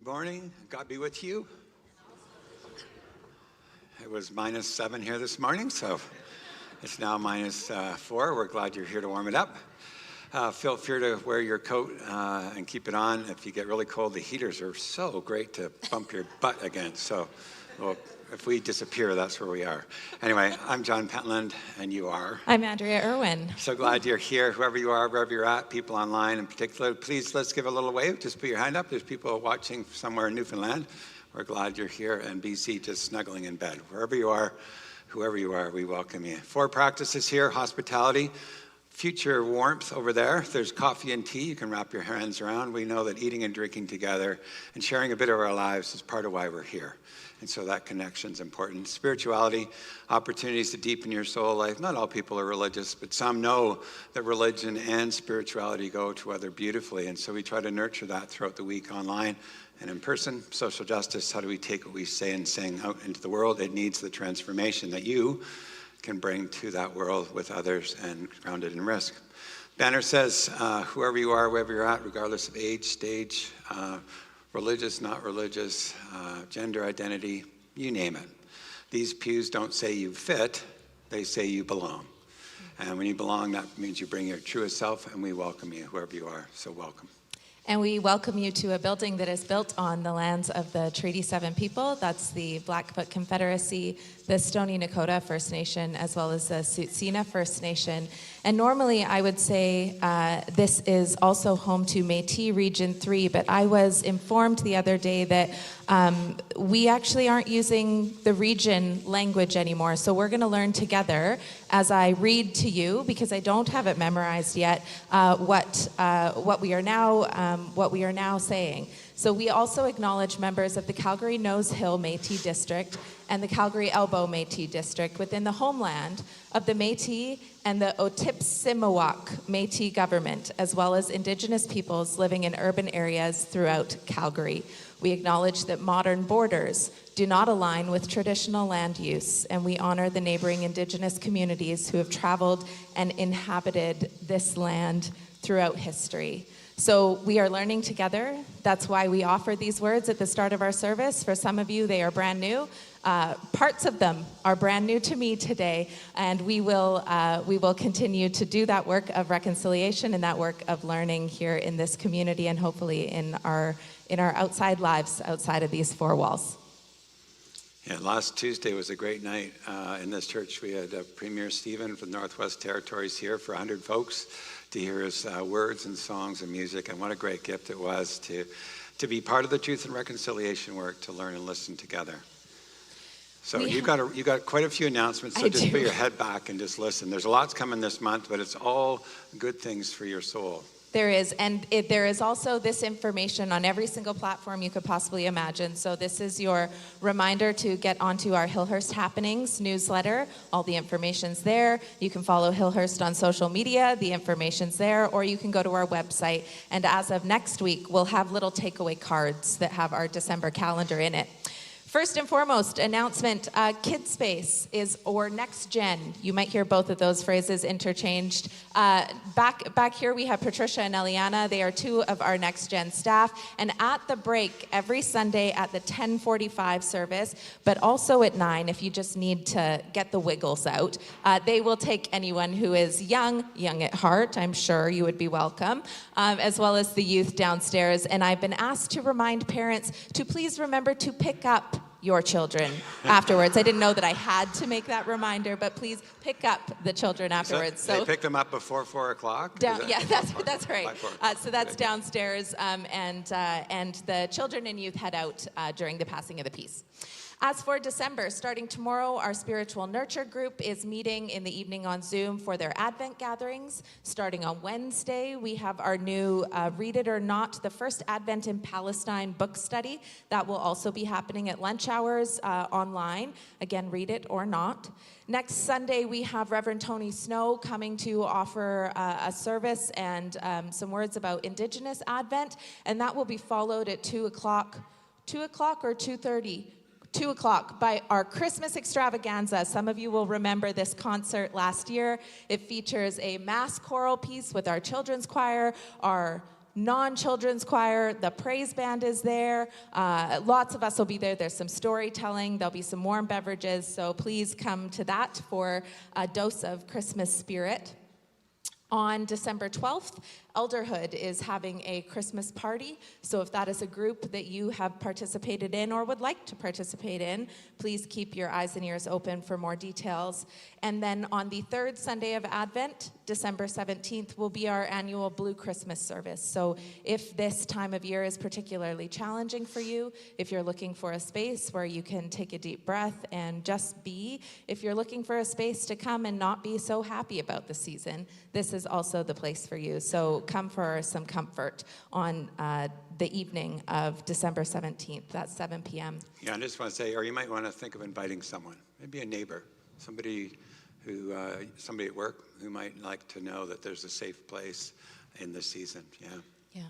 Morning, God be with you. It was -7 here this morning, so it's now -4. We're glad you're here to warm it up. Feel free to wear your coat and keep it on. If you get really cold, the heaters are so great to bump your butt against. So, well, if we disappear, that's where we are. Anyway, I'm John Pentland, and you are? I'm Andrea Irwin. So glad you're here, whoever you are, wherever you're at, people online in particular. Please, let's give a little wave. Just put your hand up. There's people watching somewhere in Newfoundland. We're glad you're here, and BC just snuggling in bed. Wherever you are, whoever you are, we welcome you. 4 practices here: hospitality, future warmth over there. There's coffee and tea you can wrap your hands around. We know that eating and drinking together and sharing a bit of our lives is part of why we're here. And so that connection's important. Spirituality, opportunities to deepen your soul life. Not all people are religious, but some know that religion and spirituality go together beautifully. And so we try to nurture that throughout the week online and in person. Social justice, how do we take what we say and sing out into the world? It needs the transformation that you can bring to that world with others and grounded in risk. Banner says, whoever you are, wherever you're at, regardless of age, stage, religious, not religious, gender identity, you name it. These pews don't say you fit, they say you belong. And when you belong, that means you bring your truest self, and we welcome you, whoever you are, so welcome. And we welcome you to a building that is built on the lands of the Treaty 7 people. That's the Blackfoot Confederacy, the Stoney Nakoda First Nation, as well as the Tsuut'ina First Nation. And normally I would say this is also home to Métis Region 3, but I was informed the other day that we actually aren't using the region language anymore. So we're gonna learn together as I read to you, because I don't have it memorized yet, what we are now saying. So we also acknowledge members of the Calgary Nose Hill Métis District and the Calgary Elbow Métis District within the homeland of the Métis and the Otipsisiwak Métis government, as well as Indigenous peoples living in urban areas throughout Calgary. We acknowledge that modern borders do not align with traditional land use, and we honor the neighboring Indigenous communities who have traveled and inhabited this land throughout history. So we are learning together. That's why we offer these words at the start of our service. For some of you, they are brand new. Parts of them are brand new to me today, and we will continue to do that work of reconciliation and that work of learning here in this community, and hopefully in our outside lives outside of these 4 walls. Yeah, last Tuesday was a great night in this church. We had Premier Stephen from the Northwest Territories here for 100 folks to hear his words and songs and music, and what a great gift it was to be part of the truth and reconciliation work, to learn and listen together. So you got quite a few announcements, so just put your head back and just listen. There's lots coming this month, but it's all good things for your soul. There is, and there is also this information on every single platform you could possibly imagine. So this is your reminder to get onto our Hillhurst Happenings newsletter. All the information's there. You can follow Hillhurst on social media. The information's there, or you can go to our website. And as of next week, we'll have little takeaway cards that have our December calendar in it. First and foremost, announcement, KidSpace is, or Next Gen. You might hear both of those phrases interchanged. Back here we have Patricia and Eliana. They are 2 of our Next Gen staff. And at the break, every Sunday at the 10:45 service, but also at 9 if you just need to get the wiggles out, they will take anyone who is young at heart. I'm sure you would be welcome, as well as the youth downstairs. And I've been asked to remind parents to please remember to pick up your children afterwards. I didn't know that I had to make that reminder, but please pick up the children afterwards. So they pick them up before 4 o'clock? Yeah, that's right. So that's downstairs, and the children and youth head out during the passing of the peace. As for December, starting tomorrow, our spiritual nurture group is meeting in the evening on Zoom for their Advent gatherings. Starting on Wednesday, we have our new Read It or Not, the First Advent in Palestine book study. That will also be happening at lunch hours online. Again, Read It or Not. Next Sunday, we have Reverend Tony Snow coming to offer a service and some words about Indigenous Advent, and that will be followed at 2 o'clock or 2:30? 2 o'clock by our Christmas extravaganza. Some of you will remember this concert last year. It features a mass choral piece with our children's choir, our non-children's choir, the praise band is there. Lots of us will be there. There's some storytelling. There'll be some warm beverages. So please come to that for a dose of Christmas spirit. On December 12th, Elderhood is having a Christmas party. So if that is a group that you have participated in or would like to participate in, please keep your eyes and ears open for more details. And then on the third Sunday of Advent, December 17th, will be our annual Blue Christmas service. So if this time of year is particularly challenging for you, if you're looking for a space where you can take a deep breath and just be, if you're looking for a space to come and not be so happy about the season, this is also the place for you. So come for some comfort on the evening of December 17th. That's 7 p.m. Yeah, I just want to say, or you might want to think of inviting someone, maybe a neighbor, somebody at work who might like to know that there's a safe place in this season. Yeah.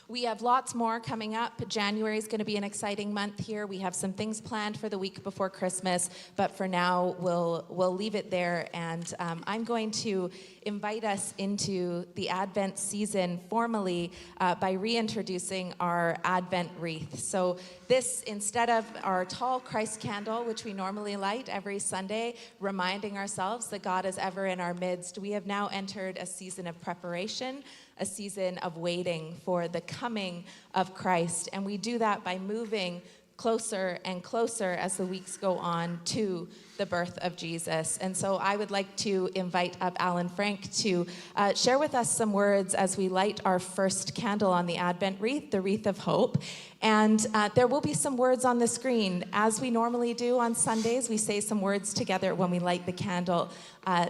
We have lots more coming up. January is going to be an exciting month here. We have some things planned for the week before Christmas, but for now, we'll leave it there. And I'm going to invite us into the Advent season formally by reintroducing our Advent wreath. So this, instead of our tall Christ candle, which we normally light every Sunday, reminding ourselves that God is ever in our midst, we have now entered a season of preparation, a season of waiting for the coming of Christ. And we do that by moving closer and closer as the weeks go on to the birth of Jesus. And so I would like to invite up Alan Frank to share with us some words as we light our first candle on the Advent wreath, the wreath of hope. And there will be some words on the screen. As we normally do on Sundays, we say some words together when we light the candle.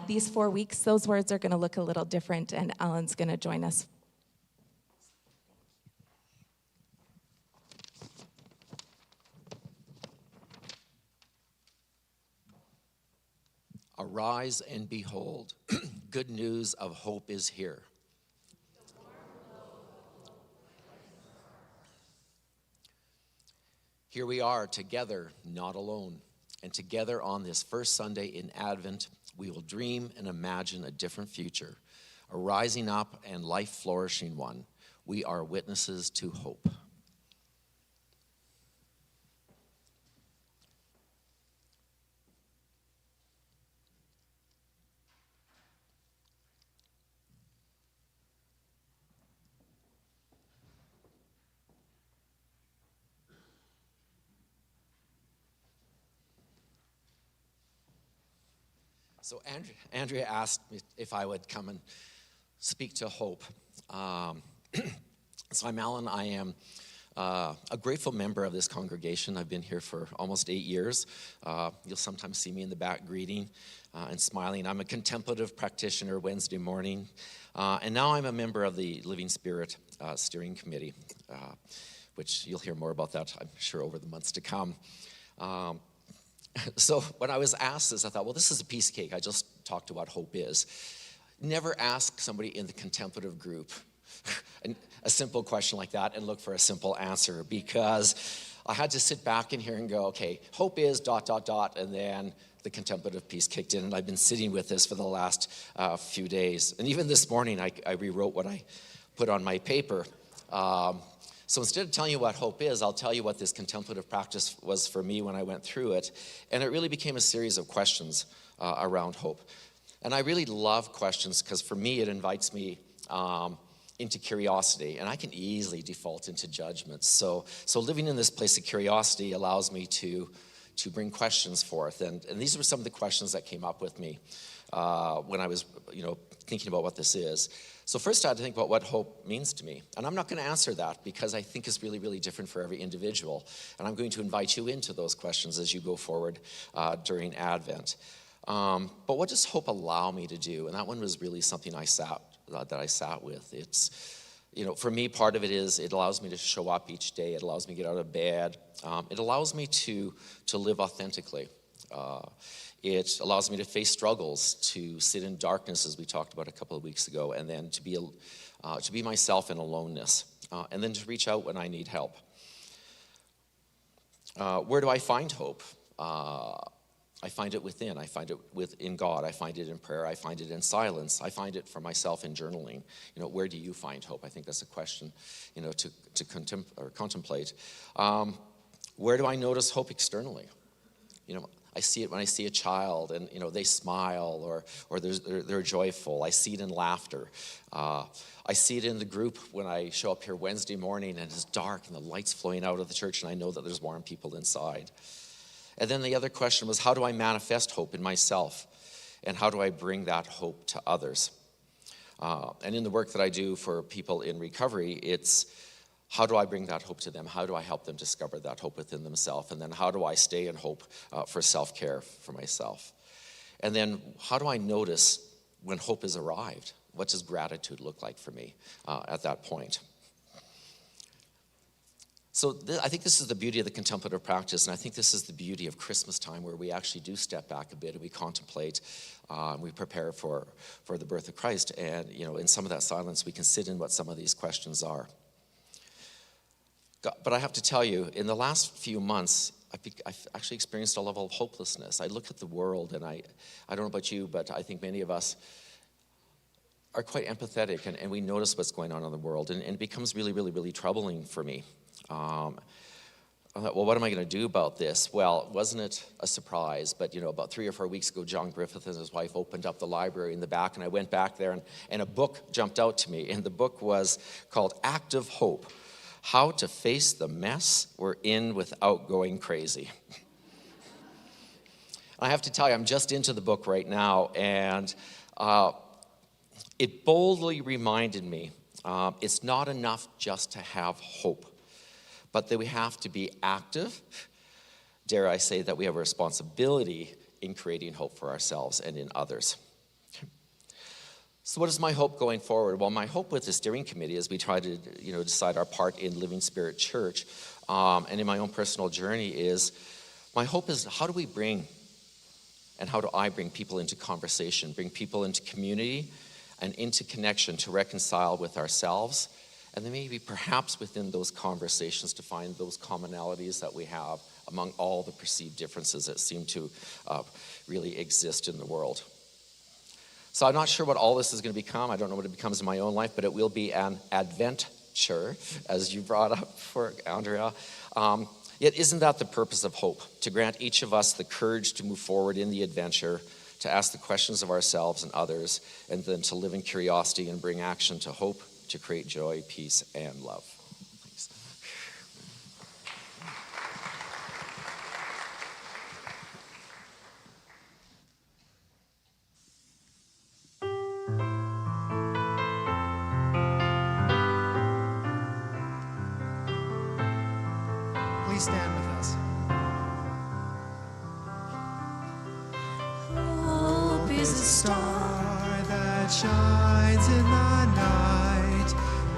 These 4 weeks, those words are going to look a little different, and Alan's going to join us. Arise and behold, good news of hope is here. Here we are together, not alone. And together on this first Sunday in Advent, we will dream and imagine a different future, a rising up and life-flourishing one. We are witnesses to hope. So Andrea asked me if I would come and speak to hope. So I'm Alan. I am a grateful member of this congregation. I've been here for almost 8 years. You'll sometimes see me in the back greeting and smiling. I'm a contemplative practitioner Wednesday morning. And now I'm a member of the Living Spirit Steering Committee, which you'll hear more about that, I'm sure, over the months to come. So when I was asked this, I thought, well, this is a piece of cake. I just talked about what hope is. Never ask somebody in the contemplative group a simple question like that and look for a simple answer, because I had to sit back in here and go, okay, hope is ... and then the contemplative piece kicked in, and I've been sitting with this for the last few days. And even this morning, I rewrote what I put on my paper. So instead of telling you what hope is, I'll tell you what this contemplative practice was for me when I went through it. And it really became a series of questions around hope. And I really love questions because for me, it invites me into curiosity. And I can easily default into judgment. So living in this place of curiosity allows me to bring questions forth. And these were some of the questions that came up with me when I was thinking about what this is. So first I had to think about what hope means to me. And I'm not going to answer that because I think it's really, really different for every individual. And I'm going to invite you into those questions as you go forward during Advent. But what does hope allow me to do? And that one was really something I sat with. It's, for me, part of it is it allows me to show up each day. It allows me to get out of bed. It allows me to live authentically. It allows me to face struggles, to sit in darkness, as we talked about a couple of weeks ago, and then to be myself in aloneness, and then to reach out when I need help. Where do I find hope? I find it within. I find it within God. I find it in prayer. I find it in silence. I find it for myself in journaling. Where do you find hope? I think that's a question, to contemplate. Where do I notice hope externally? I see it when I see a child and, they smile or they're joyful. I see it in laughter. I see it in the group when I show up here Wednesday morning and it's dark and the light's flowing out of the church and I know that there's warm people inside. And then the other question was, how do I manifest hope in myself? And how do I bring that hope to others? And in the work that I do for people in recovery, it's how do I bring that hope to them? How do I help them discover that hope within themselves? And then how do I stay in hope for self-care for myself? And then how do I notice when hope has arrived? What does gratitude look like for me at that point? So I think this is the beauty of the contemplative practice, and I think this is the beauty of Christmas time, where we actually do step back a bit and we contemplate, we prepare for the birth of Christ, and in some of that silence we can sit in what some of these questions are. But I have to tell you, in the last few months, I've actually experienced a level of hopelessness. I look at the world, and I don't know about you, but I think many of us are quite empathetic, and we notice what's going on in the world, and it becomes really, really, really troubling for me. I thought, well, what am I going to do about this? Well, wasn't it a surprise? But, about 3 or 4 weeks ago, John Griffith and his wife opened up the library in the back, and I went back there, and a book jumped out to me, and the book was called Act of Hope: How to Face the Mess We're In Without Going Crazy. I have to tell you, I'm just into the book right now, and it boldly reminded me it's not enough just to have hope, but that we have to be active. Dare I say that we have a responsibility in creating hope for ourselves and in others. So what is my hope going forward? Well, my hope with the steering committee as we try to decide our part in Living Spirit Church and in my own personal journey is, my hope is, how do we bring and how do I bring people into conversation, bring people into community and into connection to reconcile with ourselves, and then maybe perhaps within those conversations to find those commonalities that we have among all the perceived differences that seem to really exist in the world. So I'm not sure what all this is going to become. I don't know what it becomes in my own life, but it will be an adventure, as you brought up for Andrea. Yet isn't that the purpose of hope? To grant each of us the courage to move forward in the adventure, to ask the questions of ourselves and others, and then to live in curiosity and bring action to hope, to create joy, peace, and love. Thanks. Please stand with us. Hope is a star that shines in the night,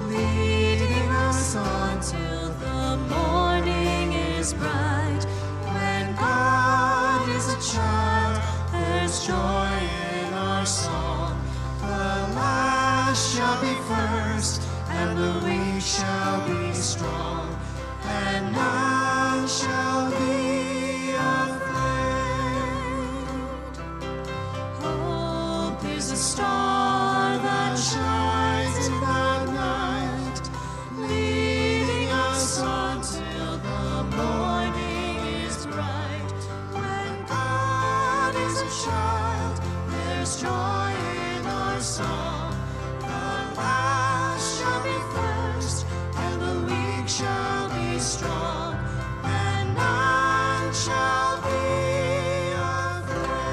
leading us on till the morning is bright. When God is a child, there's joy in our song. The last shall be first, and the weak shall be strong, and none shall be afraid. Hope is a star that shines in the night, leading us on till the morning is bright. When God is a child, there's joy in our song. The last shall be first, and the weak shall be strong, and none shall be afraid.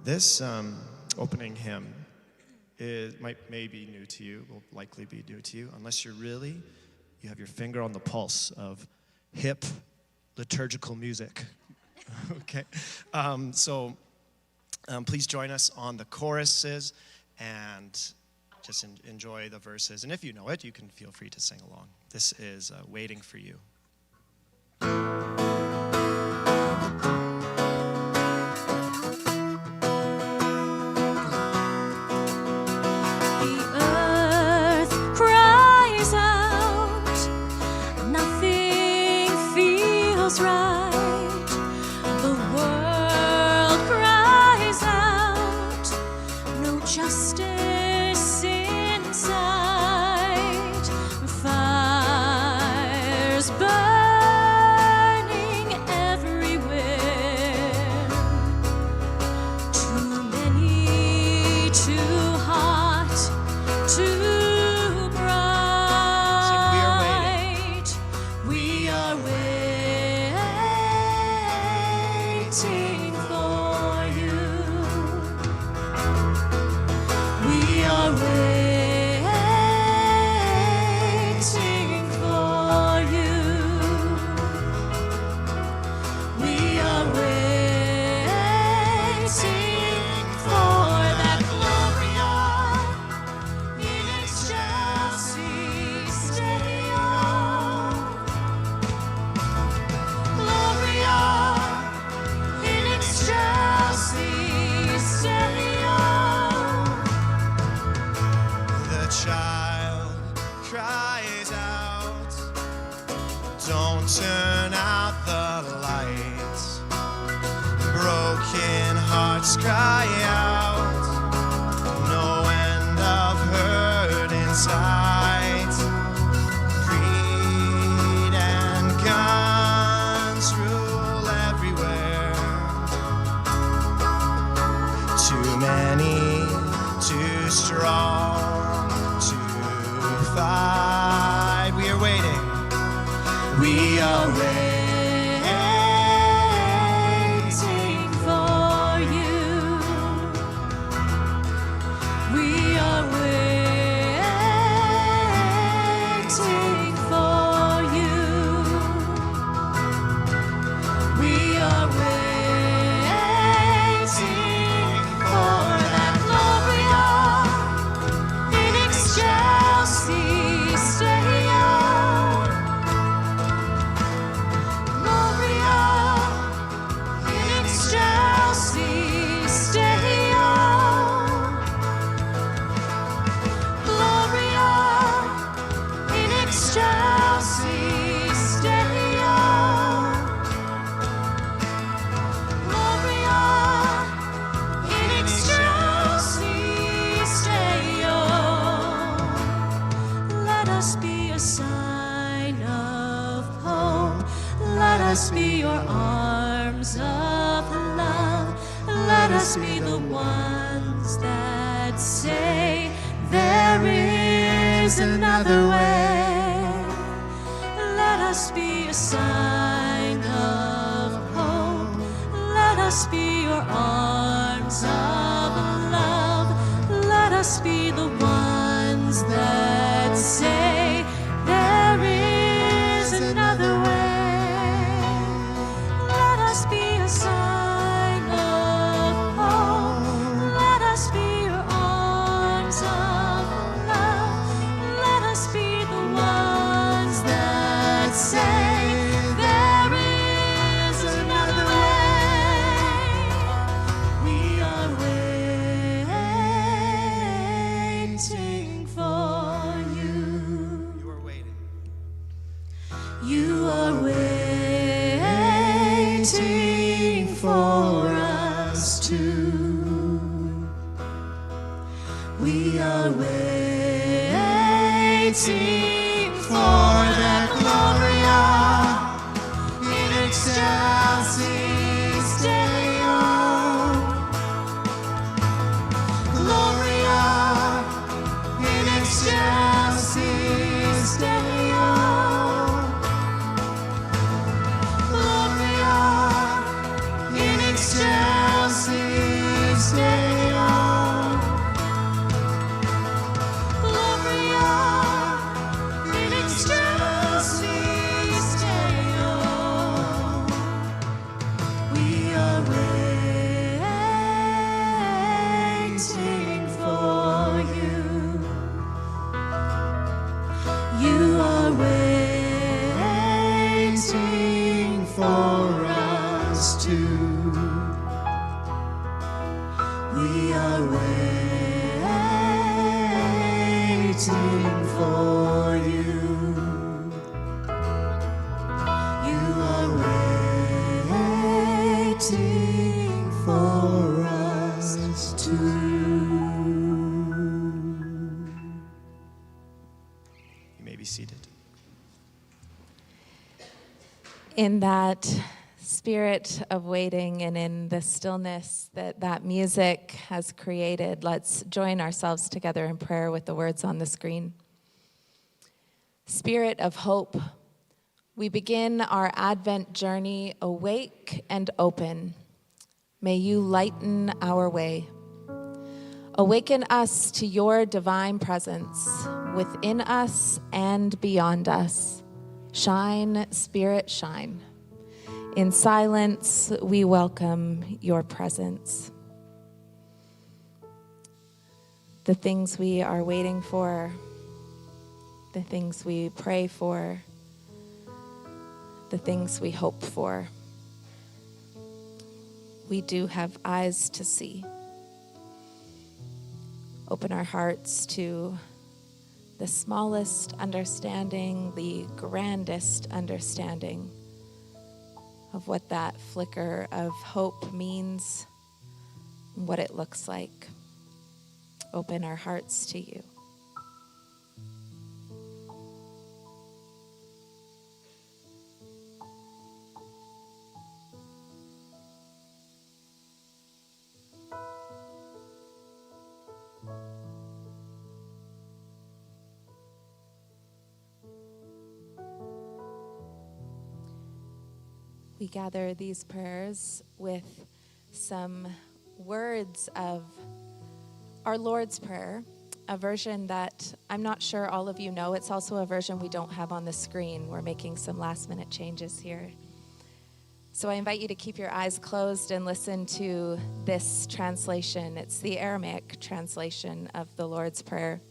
This opening hymn may be new to you, will likely be new to you, unless you have your finger on the pulse of hip liturgical music. Okay, so please join us on the choruses and just enjoy the verses. And if you know it, you can feel free to sing along. This is Waiting for You. The earth cries out, nothing feels right. justice in sight, fires burning everywhere, too many, too hot, too bright. We are waiting for you. We are waiting for you. We are waiting for that Gloria in excelsis Deo. Gloria in excelsis Deo. The child cries out, don't turn out the lights. Broken hearts cry out, no end of hurt in sight. Greed and guns rule everywhere. Too many, too strong to fight. We are waiting. We are Waiting for you. We are waiting for you. We are waiting for that Gloria in excelsis Deo. Gloria in excelsis Deo. Gloria in excelsis Deo. Gloria in excelsis Deo. Let us be a sign of hope. Let us be your arms of love. Let us be the ones that say there is another way. Let us be a sign of hope. Let us be your arms of love. Let us be the ones that say there is another way. Let us be a sign of hope. Let us be your arms of love. Let us be the ones that say there is another way. We are waiting for you. You are waiting. You are waiting for us too. We are waiting for that Gloria in excelsis Deo. Gloria in excelsis Deo. Gloria in excelsis Deo. Gloria in excelsis Deo. We are waiting for you. You are waiting for us too. We are waiting for you. You are waiting for us too. be seated. In that spirit of waiting and in the stillness that music has created, let's join ourselves together in prayer with the words on the screen. Spirit of hope, we begin our Advent journey awake and open. May you lighten our way. Awaken us to your divine presence within us and beyond us. Shine, Spirit, shine. In silence, we welcome your presence. The things we are waiting for, the things we pray for, the things we hope for. We do have eyes to see. Open our hearts to the smallest understanding, the grandest understanding of what that flicker of hope means, what it looks like. Open our hearts to you. We gather these prayers with some words of our Lord's Prayer, a version that I'm not sure all of you know. It's also a version we don't have on the screen. We're making some last-minute changes here. So I invite you to keep your eyes closed and listen to this translation. It's the Aramaic translation of the Lord's Prayer.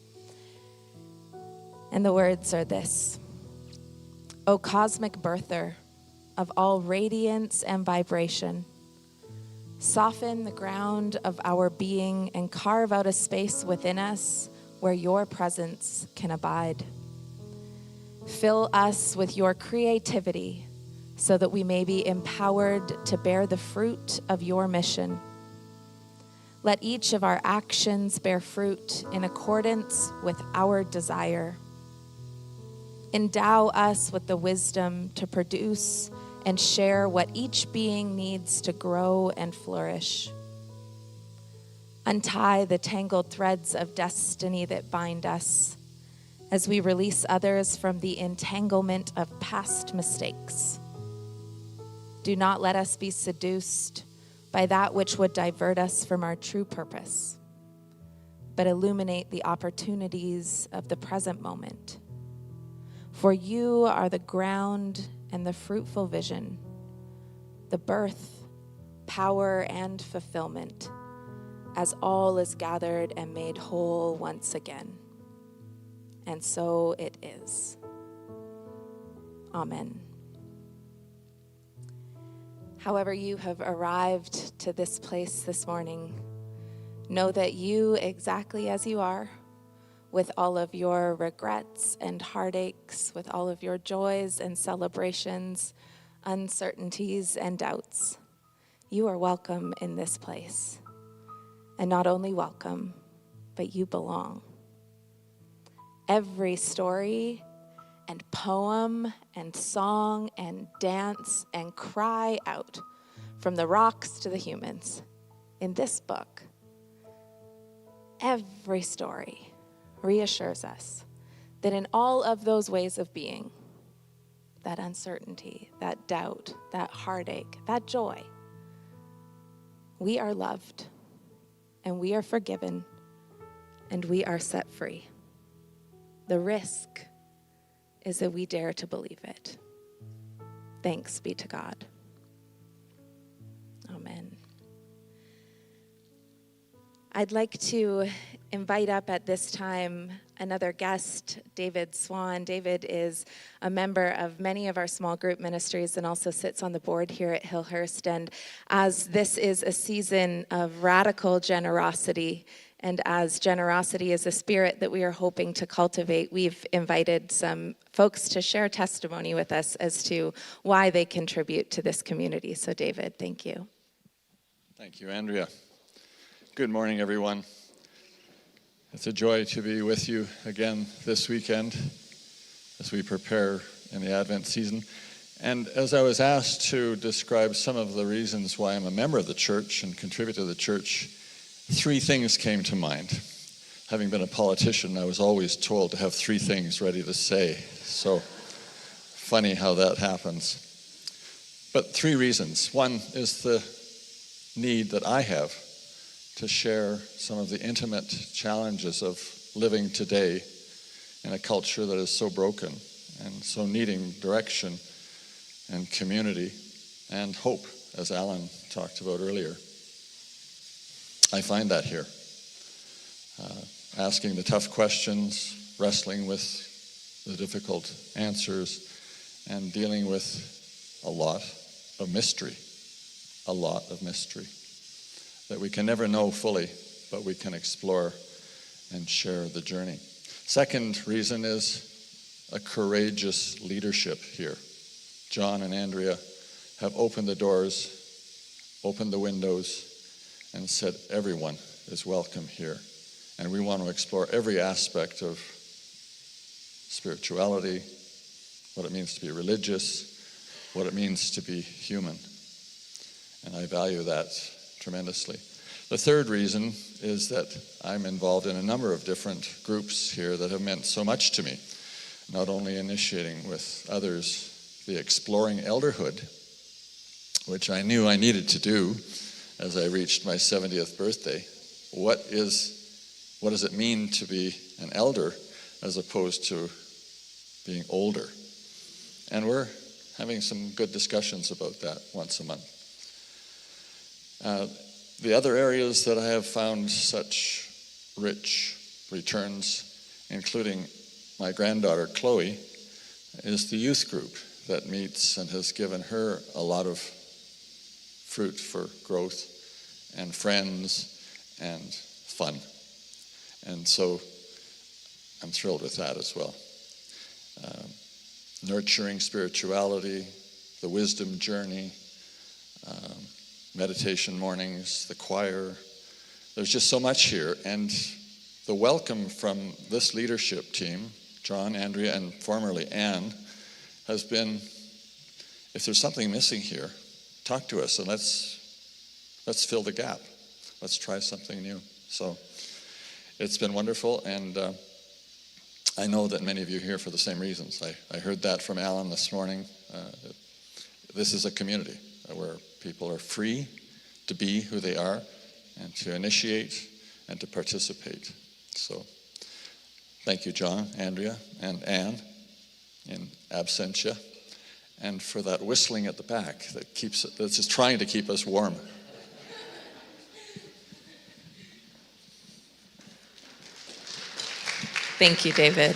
And the words are this: O cosmic birther of all radiance and vibration, soften the ground of our being and carve out a space within us where your presence can abide. Fill us with your creativity so that we may be empowered to bear the fruit of your mission. Let each of our actions bear fruit in accordance with our desire. Endow us with the wisdom to produce and share what each being needs to grow and flourish. Untie the tangled threads of destiny that bind us as we release others from the entanglement of past mistakes. Do not let us be seduced by that which would divert us from our true purpose, but illuminate the opportunities of the present moment. For you are the ground and the fruitful vision, the birth, power, and fulfillment, as all is gathered and made whole once again. And so it is. Amen. However you have arrived to this place this morning, know that you, exactly as you are, with all of your regrets and heartaches, with all of your joys and celebrations, uncertainties and doubts, you are welcome in this place. And not only welcome, but you belong. Every story and poem and song and dance and cry out, from the rocks to the humans, in this book, every story reassures us that in all of those ways of being, that uncertainty, that doubt, that heartache, that joy, we are loved and we are forgiven and we are set free. The risk is that we dare to believe it. Thanks be to God. Amen. I'd like to invite up at this time another guest, David Swan. David is a member of many of our small group ministries and also sits on the board here at Hillhurst. And as this is a season of radical generosity, and as generosity is a spirit that we are hoping to cultivate, we've invited some folks to share testimony with us as to why they contribute to this community. So David, thank you. Thank you, Andrea. Good morning, everyone. It's a joy to be with you again this weekend. as we prepare in the Advent season. And as I was asked to describe some of the reasons why I'm a member of the church and contribute to the church, 3 things came to mind. Having been a politician, I was always told to have 3 things ready to say. So funny how that happens. But 3 reasons. One is the need that I have to share some of the intimate challenges of living today in a culture that is so broken and so needing direction and community and hope, as Alan talked about earlier. I find that here. Asking the tough questions, wrestling with the difficult answers, and dealing with a lot of mystery that we can never know fully, but we can explore and share the journey. Second reason is a courageous leadership here. John and Andrea have opened the doors, opened the windows, and said everyone is welcome here. And we want to explore every aspect of spirituality, what it means to be religious, what it means to be human. And I value that tremendously. The third reason is that I'm involved in a number of different groups here that have meant so much to me, not only initiating with others the Exploring Elderhood, which I knew I needed to do as I reached my 70th birthday. What does it mean to be an elder as opposed to being older? And we're having some good discussions about that once a month. The other areas that I have found such rich returns, including my granddaughter Chloe, is the youth group that meets and has given her a lot of fruit for growth and friends and fun. And so I'm thrilled with that as well. Nurturing spirituality, the wisdom journey, meditation mornings, the choir. There's just so much here. And the welcome from this leadership team, John, Andrea, and formerly Anne, has been, if there's something missing here, talk to us and let's fill the gap. Let's try something new. So it's been wonderful, and I know that many of you are here for the same reasons. I heard that from Alan this morning. This is a community where people are free to be who they are and to initiate and to participate. So thank you, John, Andrea, and Anne in absentia, and for that whistling at the back that's just trying to keep us warm. Thank you, David.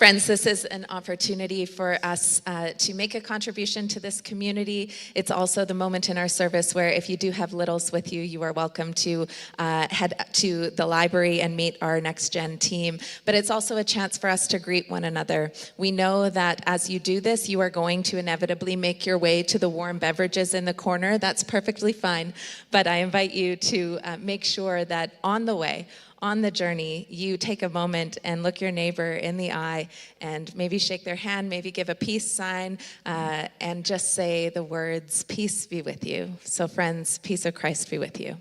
Friends, this is an opportunity for us to make a contribution to this community. It's also the moment in our service where if you do have littles with you, you are welcome to head to the library and meet our Next Gen team. But it's also a chance for us to greet one another. We know that as you do this, you are going to inevitably make your way to the warm beverages in the corner. That's perfectly fine. But I invite you to make sure that on the way, on the journey, you take a moment and look your neighbor in the eye and maybe shake their hand, maybe give a peace sign, and just say the words, "Peace be with you." So friends, peace of Christ be with you.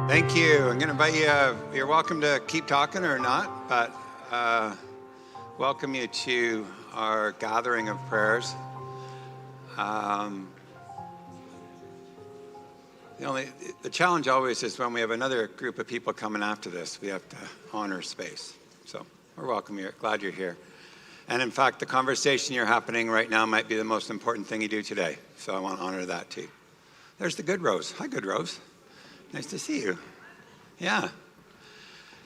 Thank you. I'm going to invite you, you're welcome to keep talking or not, but welcome you to our gathering of prayers. The challenge always is when we have another group of people coming after this, we have to honor space. So we're welcome. Glad you're here. And in fact, the conversation you're happening right now might be the most important thing you do today. So I want to honor that too. There's the good Rose. Hi, good Rose. Nice to see you. Yeah.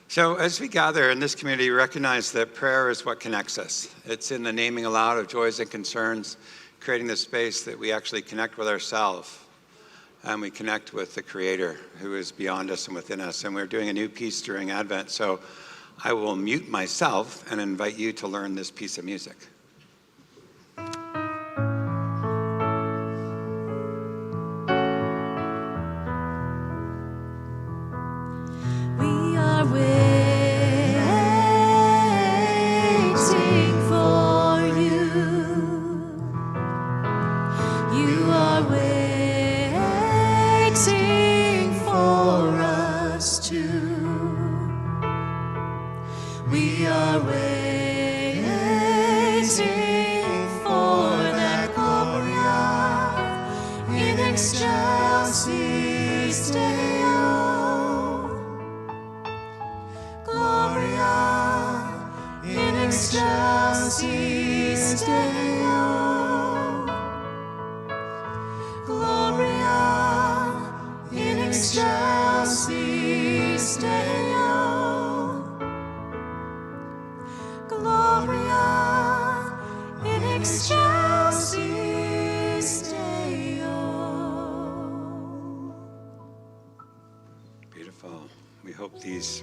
So as we gather in this community, we recognize that prayer is what connects us. It's in the naming aloud of joys and concerns, creating the space that we actually connect with ourselves and we connect with the Creator who is beyond us and within us. And we're doing a new piece during Advent. So I will mute myself and invite you to learn this piece of music.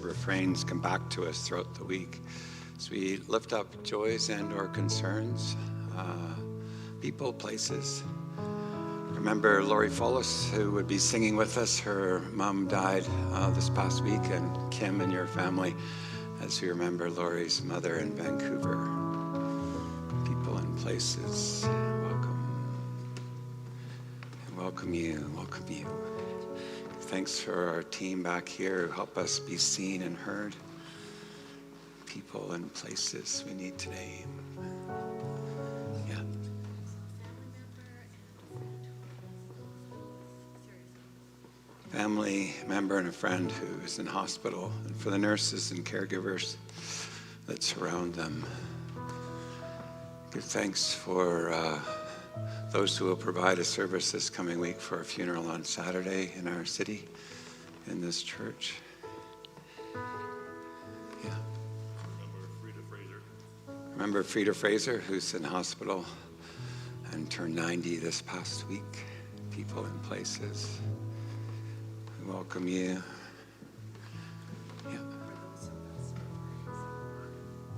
Refrains come back to us throughout the week as we lift up joys and or concerns, people, places. Remember Lori Follis, who would be singing with us. Her mom died this past week, and Kim and your family, as we remember Lori's mother in Vancouver. People and places, welcome. And welcome you, welcome you. Thanks for our team back here who help us be seen and heard. People and places we need to name. Yeah. Family member and a friend who is in hospital, and for the nurses and caregivers that surround them. Give thanks for those who will provide a service this coming week for a funeral on Saturday in our city, in this church. Yeah. Remember Frida Fraser, who's in hospital and turned 90 this past week. People and places. We welcome you. Yeah.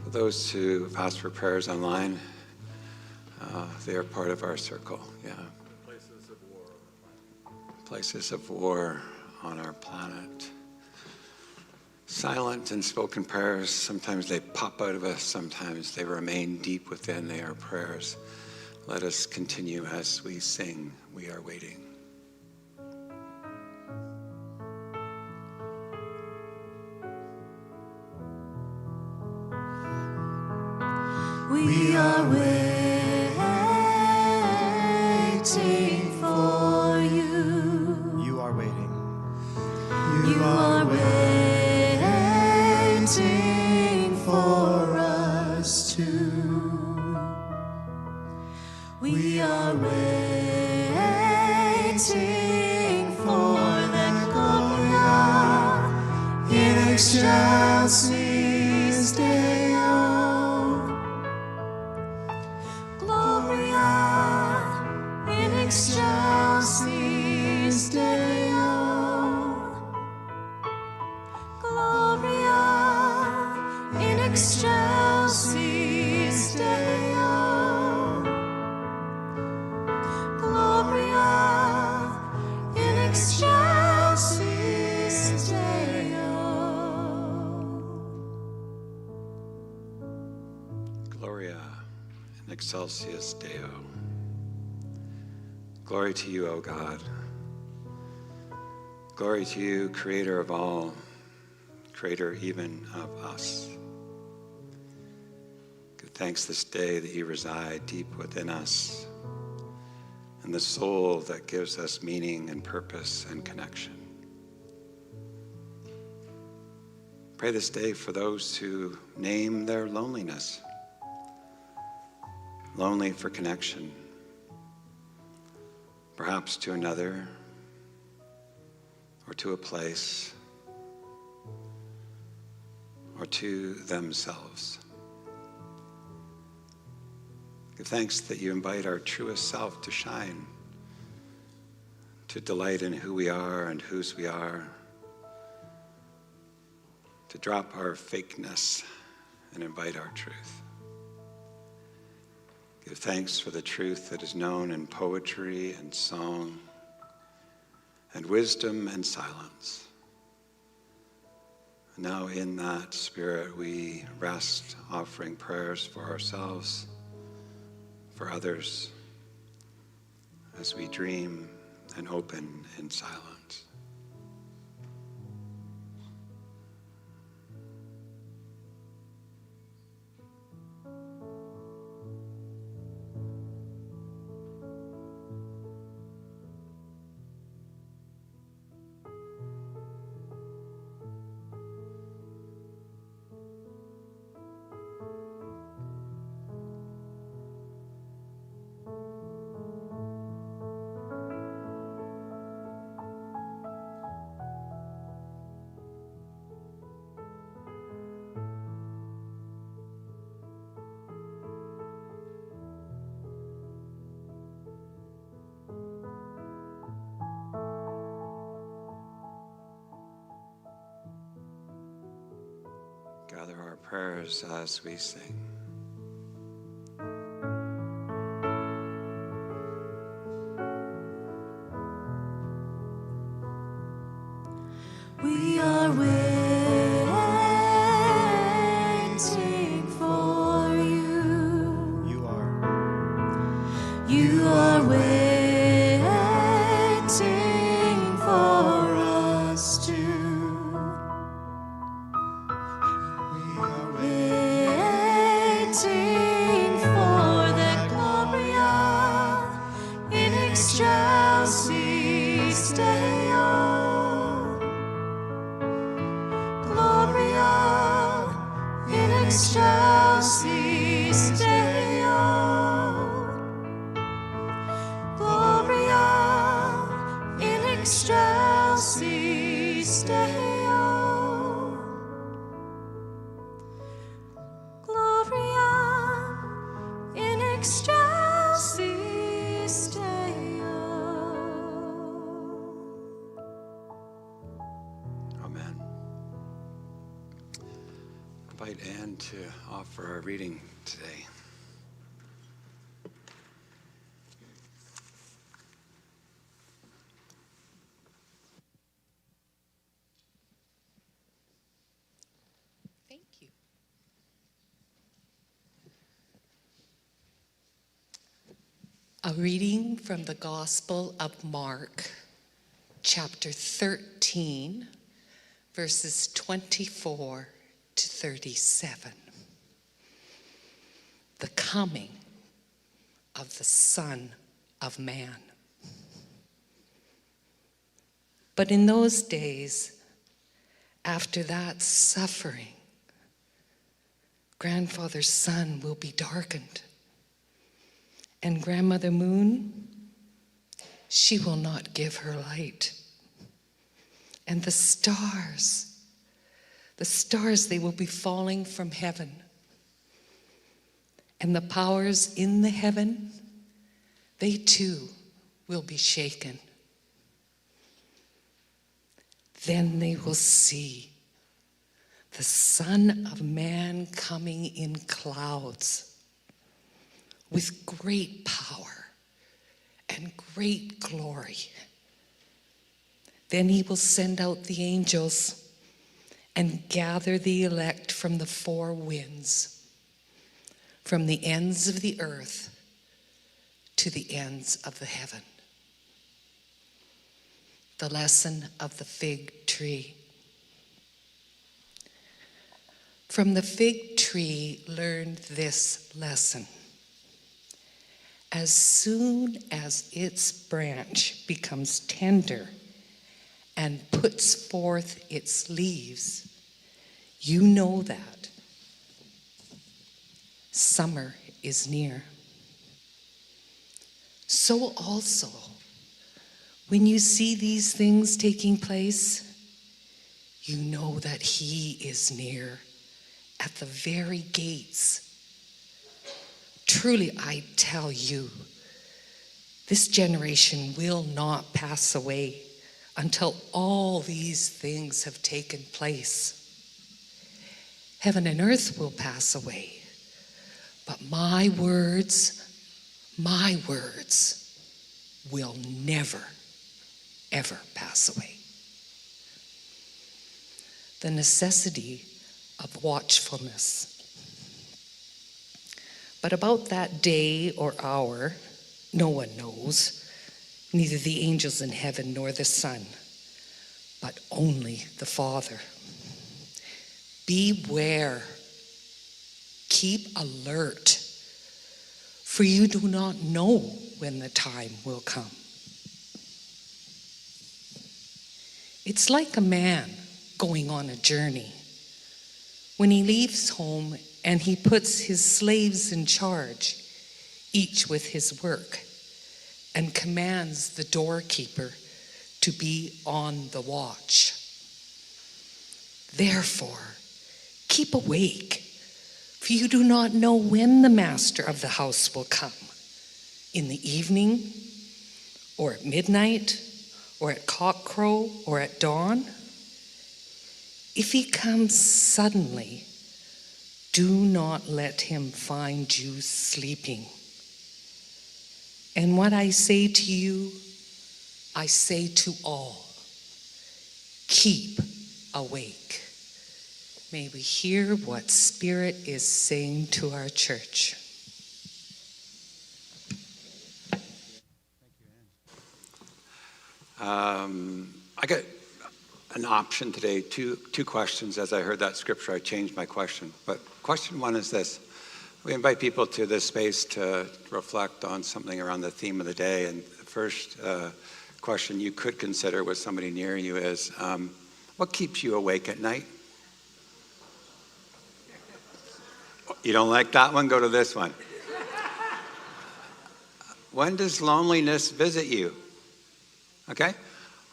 For those who have asked for prayers online, they are part of our circle, yeah. Places of war on our planet. Places of war on our planet. Silent and spoken prayers, sometimes they pop out of us, sometimes they remain deep within. They are prayers. Let us continue as we sing, We Are Waiting. We are waiting for you. You are waiting. You are waiting for us too. We are waiting for that Gloria in excelsis Deo. Gloria in excelsis Deo. Gloria in excelsis Deo. Gloria in excelsis Deo. Gloria in excelsis Deo. Glory to you, O God. Glory to you, creator of all, creator even of us. Give thanks this day that you reside deep within us, and the soul that gives us meaning and purpose and connection. Pray this day for those who name their loneliness, lonely for connection, perhaps to another or to a place or to themselves. Give thanks that you invite our truest self to shine, to delight in who we are and whose we are, to drop our fakeness and invite our truth. Give thanks for the truth that is known in poetry and song and wisdom and silence. Now in that spirit we rest, offering prayers for ourselves, for others, as we dream and open in silence. Gather our prayers as we sing. We are waiting for you. You are. You are waiting for us too. We are waiting for the Gloria in excelsis Deo. Gloria in excelsis Deo. Gloria in excelsis Deo. Gloria in excelsis Deo. Amen. I invite Anne to offer our reading today. Thank you. A reading from the Gospel of Mark, chapter 13, verses 24 to 37. The coming of the Son of Man. But in those days, after that suffering, grandfather's sun will be darkened, and grandmother moon, she will not give her light. And the stars, they will be falling from heaven. And the powers in the heaven, they too will be shaken. Then they will see the Son of Man coming in clouds with great power and great glory. Then he will send out the angels and gather the elect from the four winds, from the ends of the earth to the ends of the heaven. the lesson of the fig tree. From the fig tree, learn this lesson. As soon as its branch becomes tender and puts forth its leaves, you know that summer is near. So also, when you see these things taking place, you know that he is near at the very gates. Truly, I tell you, this generation will not pass away until all these things have taken place. Heaven and earth will pass away, but my words will never, ever pass away. The necessity of watchfulness. But about that day or hour, no one knows, neither the angels in heaven nor the Son, but only the Father. Beware, keep alert, for you do not know when the time will come. It's like a man going on a journey. When he leaves home and he puts his slaves in charge, each with his work, and commands the doorkeeper to be on the watch. Therefore, keep awake, for you do not know when the master of the house will come, in the evening, or at midnight, or at cockcrow, or at dawn. If he comes suddenly, do not let him find you sleeping. And what I say to you, I say to all, keep awake. May we hear what Spirit is saying to our church. I got an option today, two questions. As I heard that scripture, I changed my question. But question one is this. We invite people to this space to reflect on something around the theme of the day. And the first question you could consider with somebody near you is, what keeps you awake at night? You don't like that one? Go to this one. When does loneliness visit you? Okay?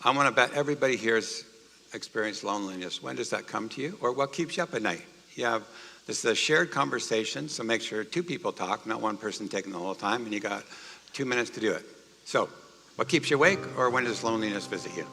I want to bet everybody here's experienced loneliness. When does that come to you? Or what keeps you up at night? This is a shared conversation, so make sure two people talk, not one person taking the whole time, and you got 2 minutes to do it. So, what keeps you awake, or when does loneliness visit you?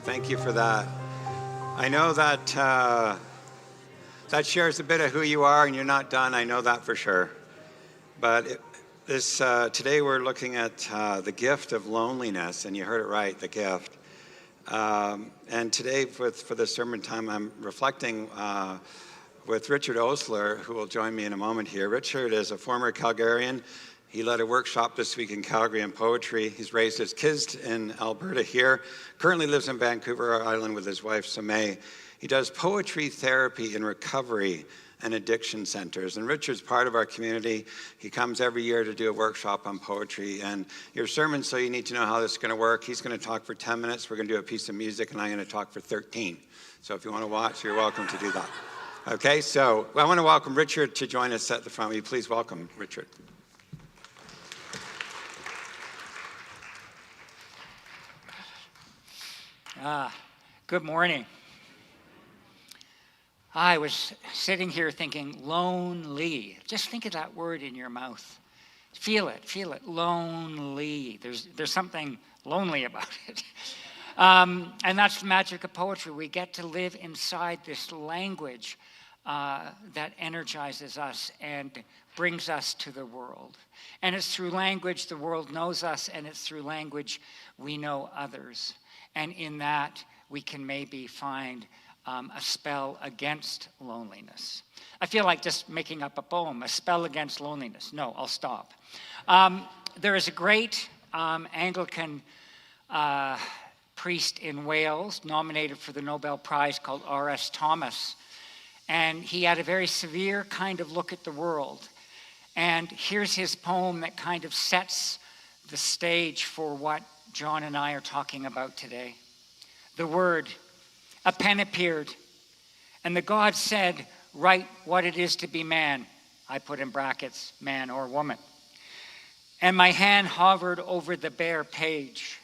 Thank you for that. I know that that shares a bit of who you are, and you're not done. I know that for sure. But today we're looking at the gift of loneliness, and you heard it right, the gift. And today, for the sermon time, I'm reflecting with Richard Osler, who will join me in a moment here. Richard is a former Calgarian. He led a workshop this week in Calgary on poetry. He's raised his kids in Alberta here, currently lives in Vancouver Island with his wife, Samay. He does poetry therapy in recovery and addiction centers. And Richard's part of our community. He comes every year to do a workshop on poetry. And your sermon, so you need to know how this is going to work. He's going to talk for 10 minutes. We're going to do a piece of music, and I'm going to talk for 13. So if you want to watch, you're welcome to do that. Okay, so I want to welcome Richard to join us at the front. Will you please welcome Richard? Good morning. I was sitting here thinking, lonely. Just think of that word in your mouth. Feel it, lonely. There's something lonely about it. And that's the magic of poetry. We get to live inside this language that energizes us and brings us to the world. And it's through language the world knows us, and it's through language we know others. And in that, we can maybe find a spell against loneliness. I feel like just making up a poem, a spell against loneliness. No, I'll stop. There is a great Anglican priest in Wales nominated for the Nobel Prize called R.S. Thomas. And he had a very severe kind of look at the world. And here's his poem that kind of sets the stage for what John and I are talking about today. The word, a pen appeared, and the God said, write what it is to be man. I put in brackets, man or woman. And my hand hovered over the bare page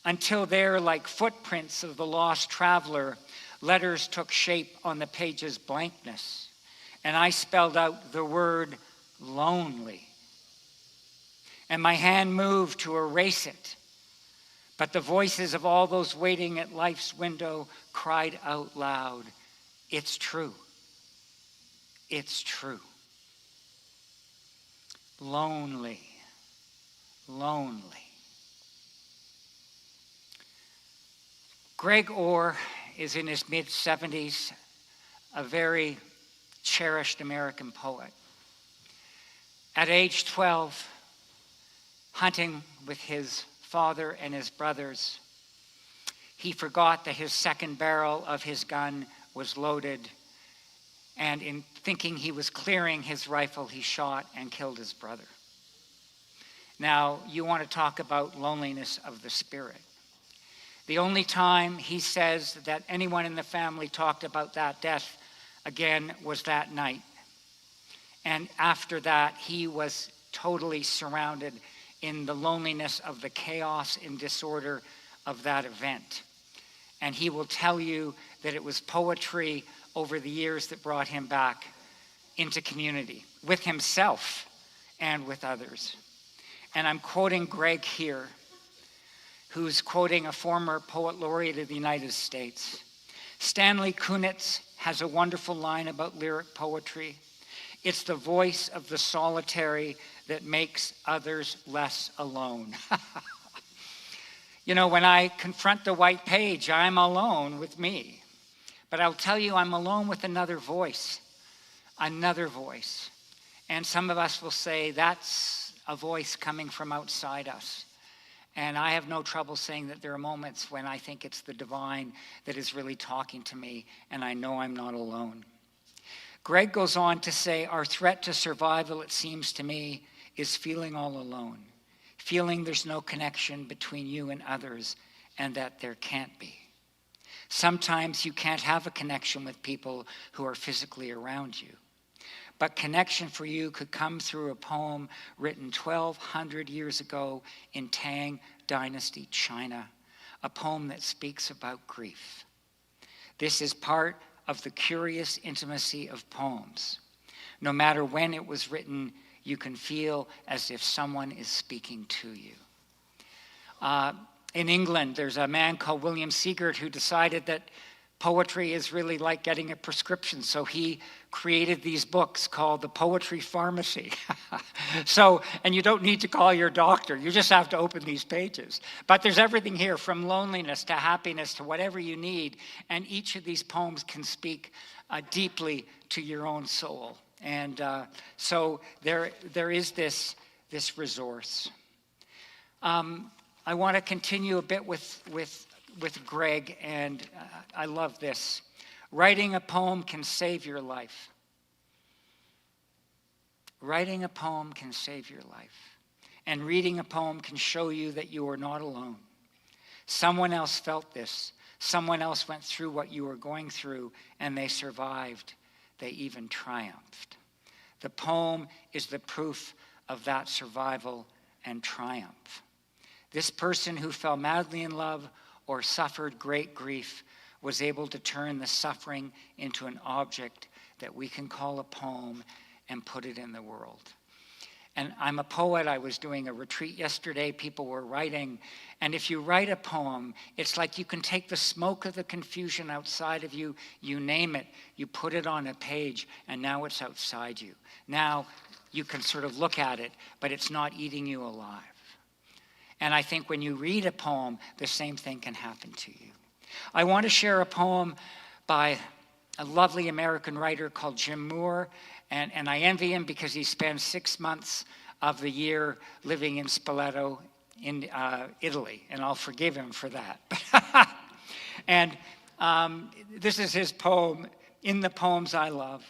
until there, like footprints of the lost traveler, letters took shape on the page's blankness. And I spelled out the word lonely. And my hand moved to erase it. But the voices of all those waiting at life's window cried out loud, it's true. It's true. Lonely. Lonely. Greg Orr is in his mid-70s, a very cherished American poet. At age 12, hunting with his father and his brothers, he forgot that his second barrel of his gun was loaded, and in thinking he was clearing his rifle, he shot and killed his brother. Now, you want to talk about loneliness of the spirit. The only time he says that anyone in the family talked about that death again was that night. And after that, he was totally surrounded in the loneliness of the chaos and disorder of that event. And he will tell you that it was poetry over the years that brought him back into community with himself and with others. And I'm quoting Greg here, who's quoting a former poet laureate of the United States. Stanley Kunitz has a wonderful line about lyric poetry. It's the voice of the solitary that makes others less alone. You know, when I confront the white page, I'm alone with me. But I'll tell you, I'm alone with another voice. Another voice. And some of us will say, that's a voice coming from outside us. And I have no trouble saying that there are moments when I think it's the divine that is really talking to me, and I know I'm not alone. Greg goes on to say, our threat to survival, it seems to me, is feeling all alone, feeling there's no connection between you and others, and that there can't be. Sometimes you can't have a connection with people who are physically around you. But connection for you could come through a poem written 1,200 years ago in Tang Dynasty, China, a poem that speaks about grief. This is part of the curious intimacy of poems. No matter when it was written, you can feel as if someone is speaking to you. In England, there's a man called William Seagert who decided that poetry is really like getting a prescription. So he created these books called The Poetry Pharmacy. And you don't need to call your doctor. You just have to open these pages. But there's everything here from loneliness to happiness to whatever you need. And each of these poems can speak deeply to your own soul. And so there is this resource. I want to continue a bit with Greg, and I love this. Writing a poem can save your life. Writing a poem can save your life. And reading a poem can show you that you are not alone. Someone else felt this. Someone else went through what you were going through, and they survived. They even triumphed. The poem is the proof of that survival and triumph. This person who fell madly in love or suffered great grief was able to turn the suffering into an object that we can call a poem and put it in the world. And I'm a poet. I was doing a retreat yesterday. People were writing. And if you write a poem, it's like you can take the smoke of the confusion outside of you, you name it, you put it on a page, and now it's outside you. Now you can sort of look at it, but it's not eating you alive. And I think when you read a poem, the same thing can happen to you. I want to share a poem by a lovely American writer called Jim Moore. And I envy him because he spends 6 months of the year living in Spoleto in Italy. And I'll forgive him for that. And this is his poem, In the Poems I Love.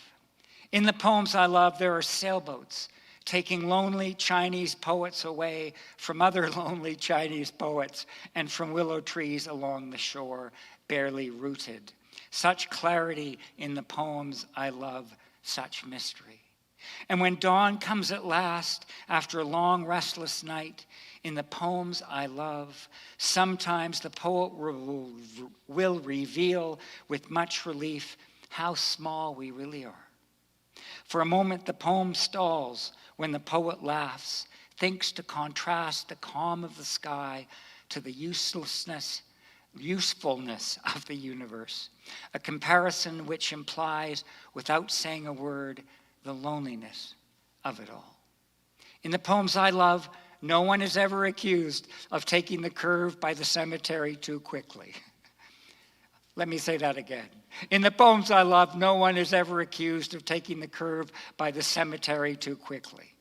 In the poems I love, there are sailboats taking lonely Chinese poets away from other lonely Chinese poets and from willow trees along the shore, barely rooted. Such clarity in the poems I love, such mystery. And when dawn comes at last, after a long restless night, in the poems I love, sometimes the poet will reveal with much relief how small we really are. For a moment the poem stalls when the poet laughs, thinks to contrast the calm of the sky to the usefulness of the universe, a comparison which implies, without saying a word, the loneliness of it all. In the poems I love, no one is ever accused of taking the curve by the cemetery too quickly. Let me say that again. In the poems I love, no one is ever accused of taking the curve by the cemetery too quickly,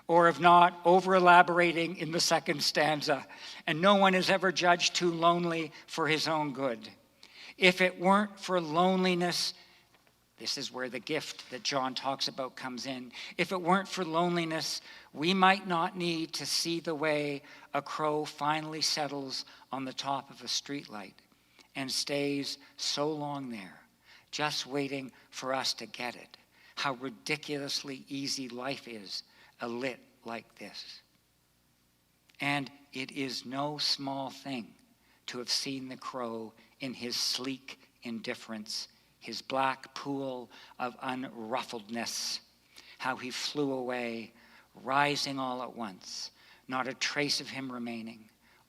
or of not over-elaborating in the second stanza, and no one is ever judged too lonely for his own good. If it weren't for loneliness, this is where the gift that John talks about comes in. If it weren't for loneliness, we might not need to see the way a crow finally settles on the top of a streetlight and stays so long there, just waiting for us to get it. How ridiculously easy life is, lit like this. And it is no small thing to have seen the crow in his sleek indifference, his black pool of unruffledness, how he flew away, rising all at once, not a trace of him remaining,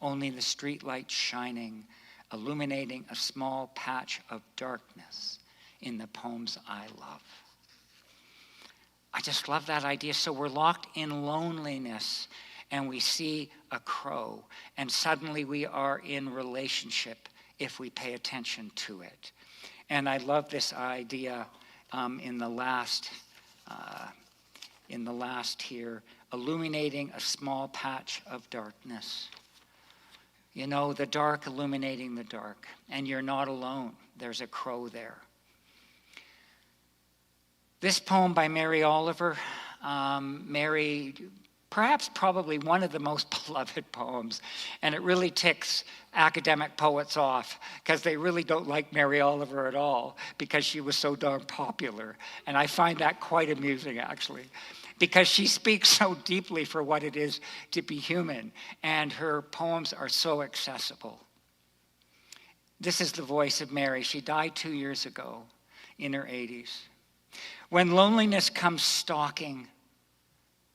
only the streetlight shining, illuminating a small patch of darkness in the poems I love. I just love that idea. So we're locked in loneliness and we see a crow, and suddenly we are in relationship if we pay attention to it. And I love this idea in the last here, illuminating a small patch of darkness. You know, the dark illuminating the dark, and you're not alone. There's a crow there. This poem by Mary Oliver, Mary, perhaps probably one of the most beloved poems, and it really ticks academic poets off because they really don't like Mary Oliver at all because she was so darn popular. And I find that quite amusing, actually, because she speaks so deeply for what it is to be human, and her poems are so accessible. This is the voice of Mary. She died 2 years ago in her 80s. When loneliness comes stalking,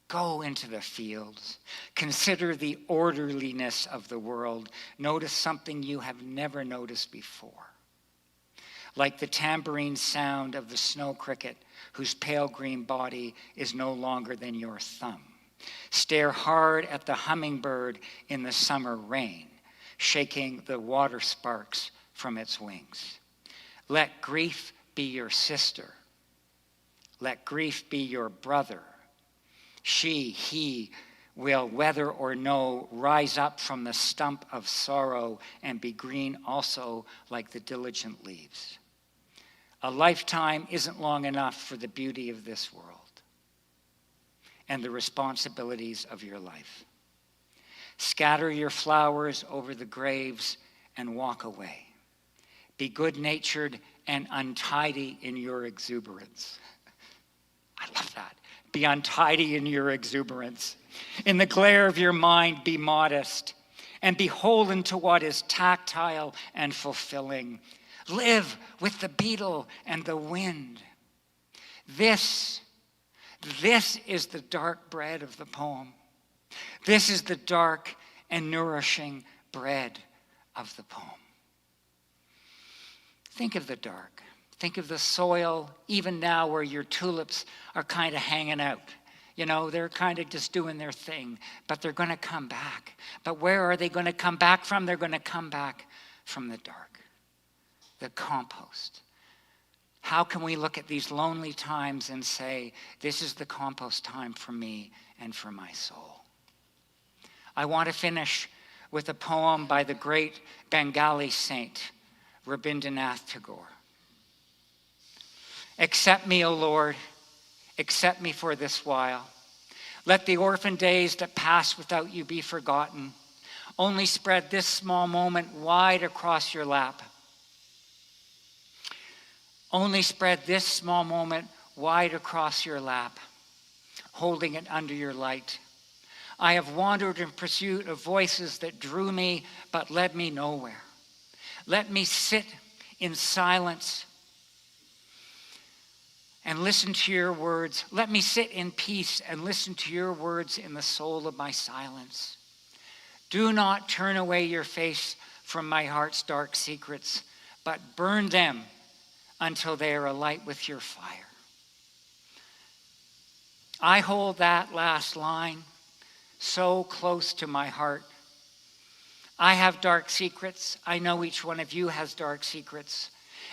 go into the fields. Consider the orderliness of the world. Notice something you have never noticed before. Like the tambourine sound of the snow cricket, whose pale green body is no longer than your thumb. Stare hard at the hummingbird in the summer rain, shaking the water sparks from its wings. Let grief be your sister. Let grief be your brother. She, he will, whether or no, rise up from the stump of sorrow and be green also like the diligent leaves. A lifetime isn't long enough for the beauty of this world and the responsibilities of your life. Scatter your flowers over the graves and walk away. Be good-natured and untidy in your exuberance. I love that. Be untidy in your exuberance. In the glare of your mind, be modest and beholden to what is tactile and fulfilling. Live with the beetle and the wind. This is the dark bread of the poem. This is the dark and nourishing bread of the poem. Think of the dark. Think of the soil, even now where your tulips are kind of hanging out. You know, they're kind of just doing their thing, but they're going to come back. But where are they going to come back from? They're going to come back from the dark, the compost. How can we look at these lonely times and say, this is the compost time for me and for my soul? I want to finish with a poem by the great Bengali saint, Rabindranath Tagore. Accept me, O Lord, accept me for this while. Let the orphan days that pass without you be forgotten. Only spread this small moment wide across your lap. Only spread this small moment wide across your lap, holding it under your light. I have wandered in pursuit of voices that drew me but led me nowhere. Let me sit in silence and listen to your words. Let me sit in peace and listen to your words in the soul of my silence. Do not turn away your face from my heart's dark secrets, but burn them until they are alight with your fire. I hold that last line so close to my heart. I have dark secrets. I know each one of you has dark secrets.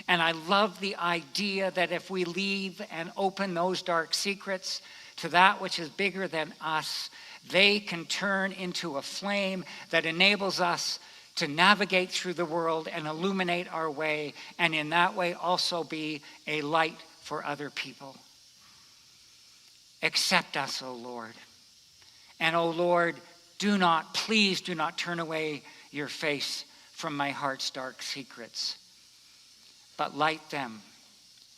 And I love the idea that if we leave and open those dark secrets to that which is bigger than us, they can turn into a flame that enables us to navigate through the world and illuminate our way, and in that way also be a light for other people. Accept us, O Lord. And O Lord, please do not turn away your face from my heart's dark secrets, but light them,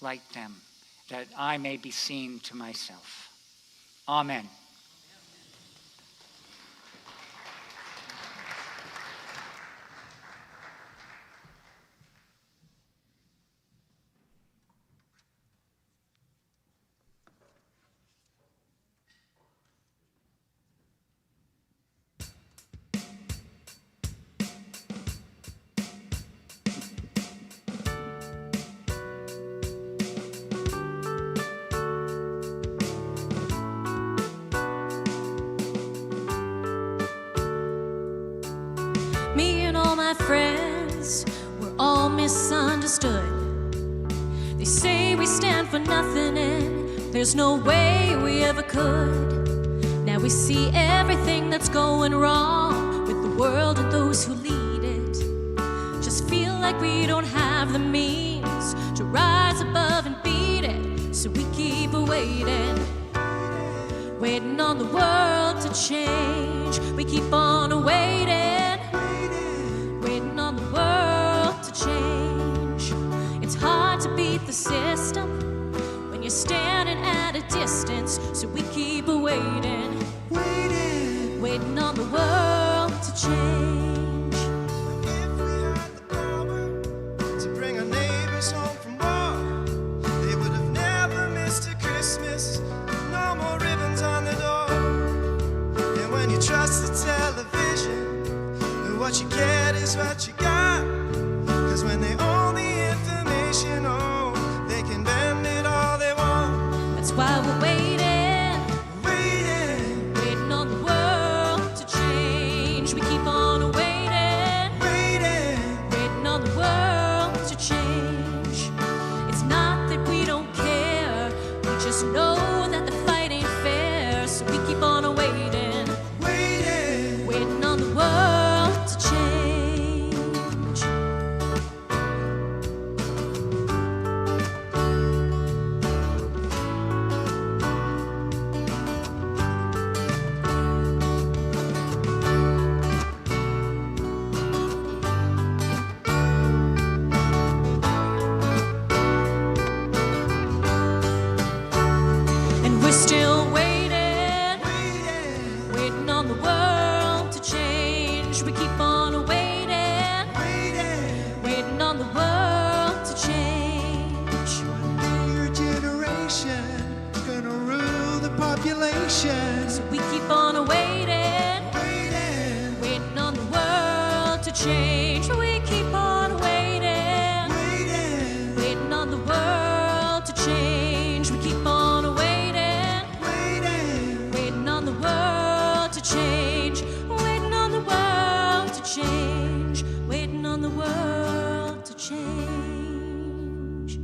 that I may be seen to myself. Amen. Me and all my friends, we're all misunderstood. They say we stand for nothing and there's no way we ever could. Now we see everything that's going wrong with the world and those who lead it. Just feel like we don't have the means to rise above and beat it. So we keep waiting, waiting on the world to change. We keep on waiting, waiting on the world to change. It's hard to beat the system when you're standing at a distance. So we keep waiting, waiting on the world to change. If we had the power to bring our neighbors home from war, they would have never missed a Christmas. No more ribbons on the door. And when you trust the television, what you get is what you got. 'Cause when they own the information, oh, they can bend it all they want. That's why we're waiting, Waiting, waiting on the world to change. We keep on waiting, waiting, waiting on the world to change. It's not that we don't care, we just know that the fight ain't fair. So we keep on waiting, waiting. waiting on the world to change. We're still waiting, waiting on the world to change. We keep on waiting, waiting on the world to change. One day your generation is gonna rule the population. So we keep on waiting, waiting on the world to change. We keep on waiting, waiting on the world to change. We keep on waiting, waiting on the world to change. Waiting on the world to change. Waiting on the world to change.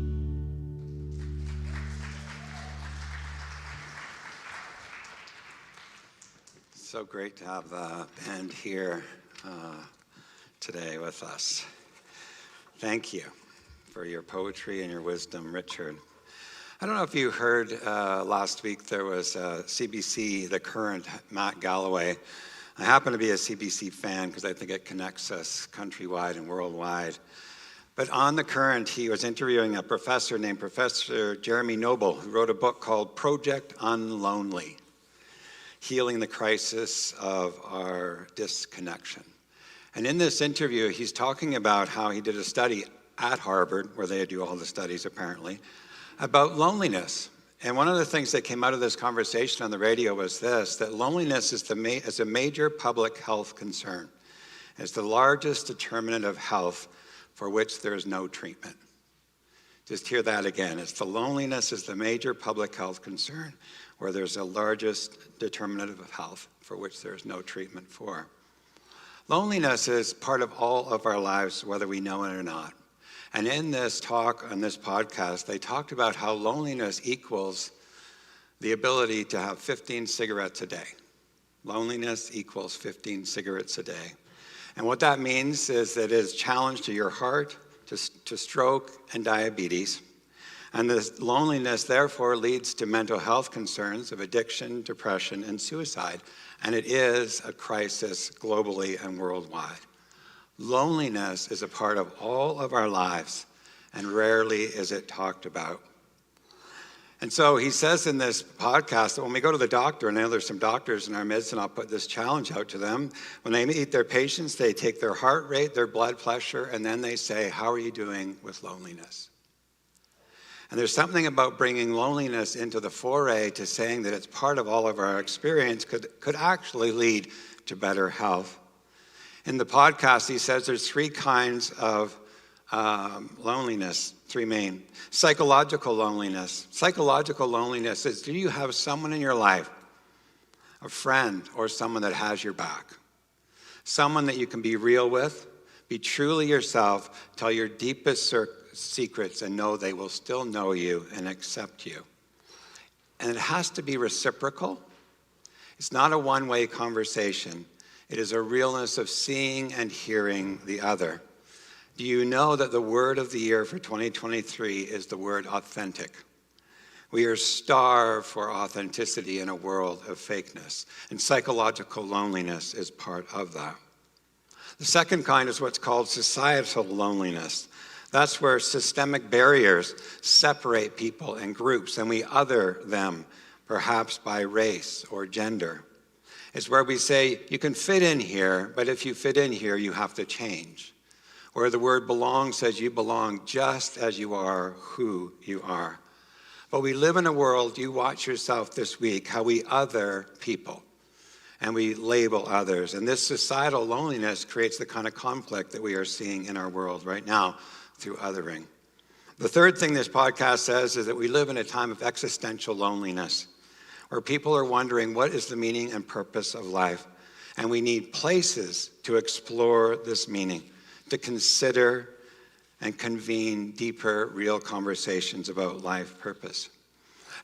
So great to have the band here today with us. Thank you for your poetry and your wisdom, Richard. I don't know if you heard last week there was CBC, The Current, Matt Galloway. I happen to be a CBC fan because I think it connects us countrywide and worldwide. But on The Current, he was interviewing a professor named Professor Jeremy Noble, who wrote a book called Project Unlonely, Healing the Crisis of Our Disconnection. And in this interview, he's talking about how he did a study at Harvard, where they do all the studies apparently, about loneliness. And one of the things that came out of this conversation on the radio was this, that loneliness is a major public health concern. It's the largest determinant of health for which there is no treatment. Just hear that again. It's the loneliness is the major public health concern where there's the largest determinant of health for which there is no treatment for. Loneliness is part of all of our lives, whether we know it or not. And in this talk, on this podcast, they talked about how loneliness equals the ability to have 15 cigarettes a day. Loneliness equals 15 cigarettes a day. And what that means is that it is a challenge to your heart, to stroke and diabetes. And this loneliness, therefore, leads to mental health concerns of addiction, depression, and suicide. And it is a crisis globally and worldwide. Loneliness is a part of all of our lives, and rarely is it talked about. And so he says in this podcast that when we go to the doctor, and I know there's some doctors in our midst, and I'll put this challenge out to them, when they meet their patients, they take their heart rate, their blood pressure, and then they say, how are you doing with loneliness? And there's something about bringing loneliness into the foray to saying that it's part of all of our experience could actually lead to better health. In the podcast, he says there's three kinds of loneliness, three main. Psychological loneliness. Psychological loneliness is, do you have someone in your life, a friend or someone that has your back? Someone that you can be real with, be truly yourself, tell your deepest secrets, and know they will still know you and accept you. And it has to be reciprocal. It's not a one-way conversation. It is a realness of seeing and hearing the other. Do you know that the word of the year for 2023 is the word authentic? We are starved for authenticity in a world of fakeness, and psychological loneliness is part of that. The second kind is what's called societal loneliness. That's where systemic barriers separate people in groups, and we other them, perhaps by race or gender. It's where we say, you can fit in here, but if you fit in here, you have to change. Where the word belong says you belong just as you are, who you are. But we live in a world, you watch yourself this week, how we other people, and we label others. And this societal loneliness creates the kind of conflict that we are seeing in our world right now through othering. The third thing this podcast says is that we live in a time of existential loneliness, where people are wondering what is the meaning and purpose of life. And we need places to explore this meaning, to consider and convene deeper, real conversations about life purpose.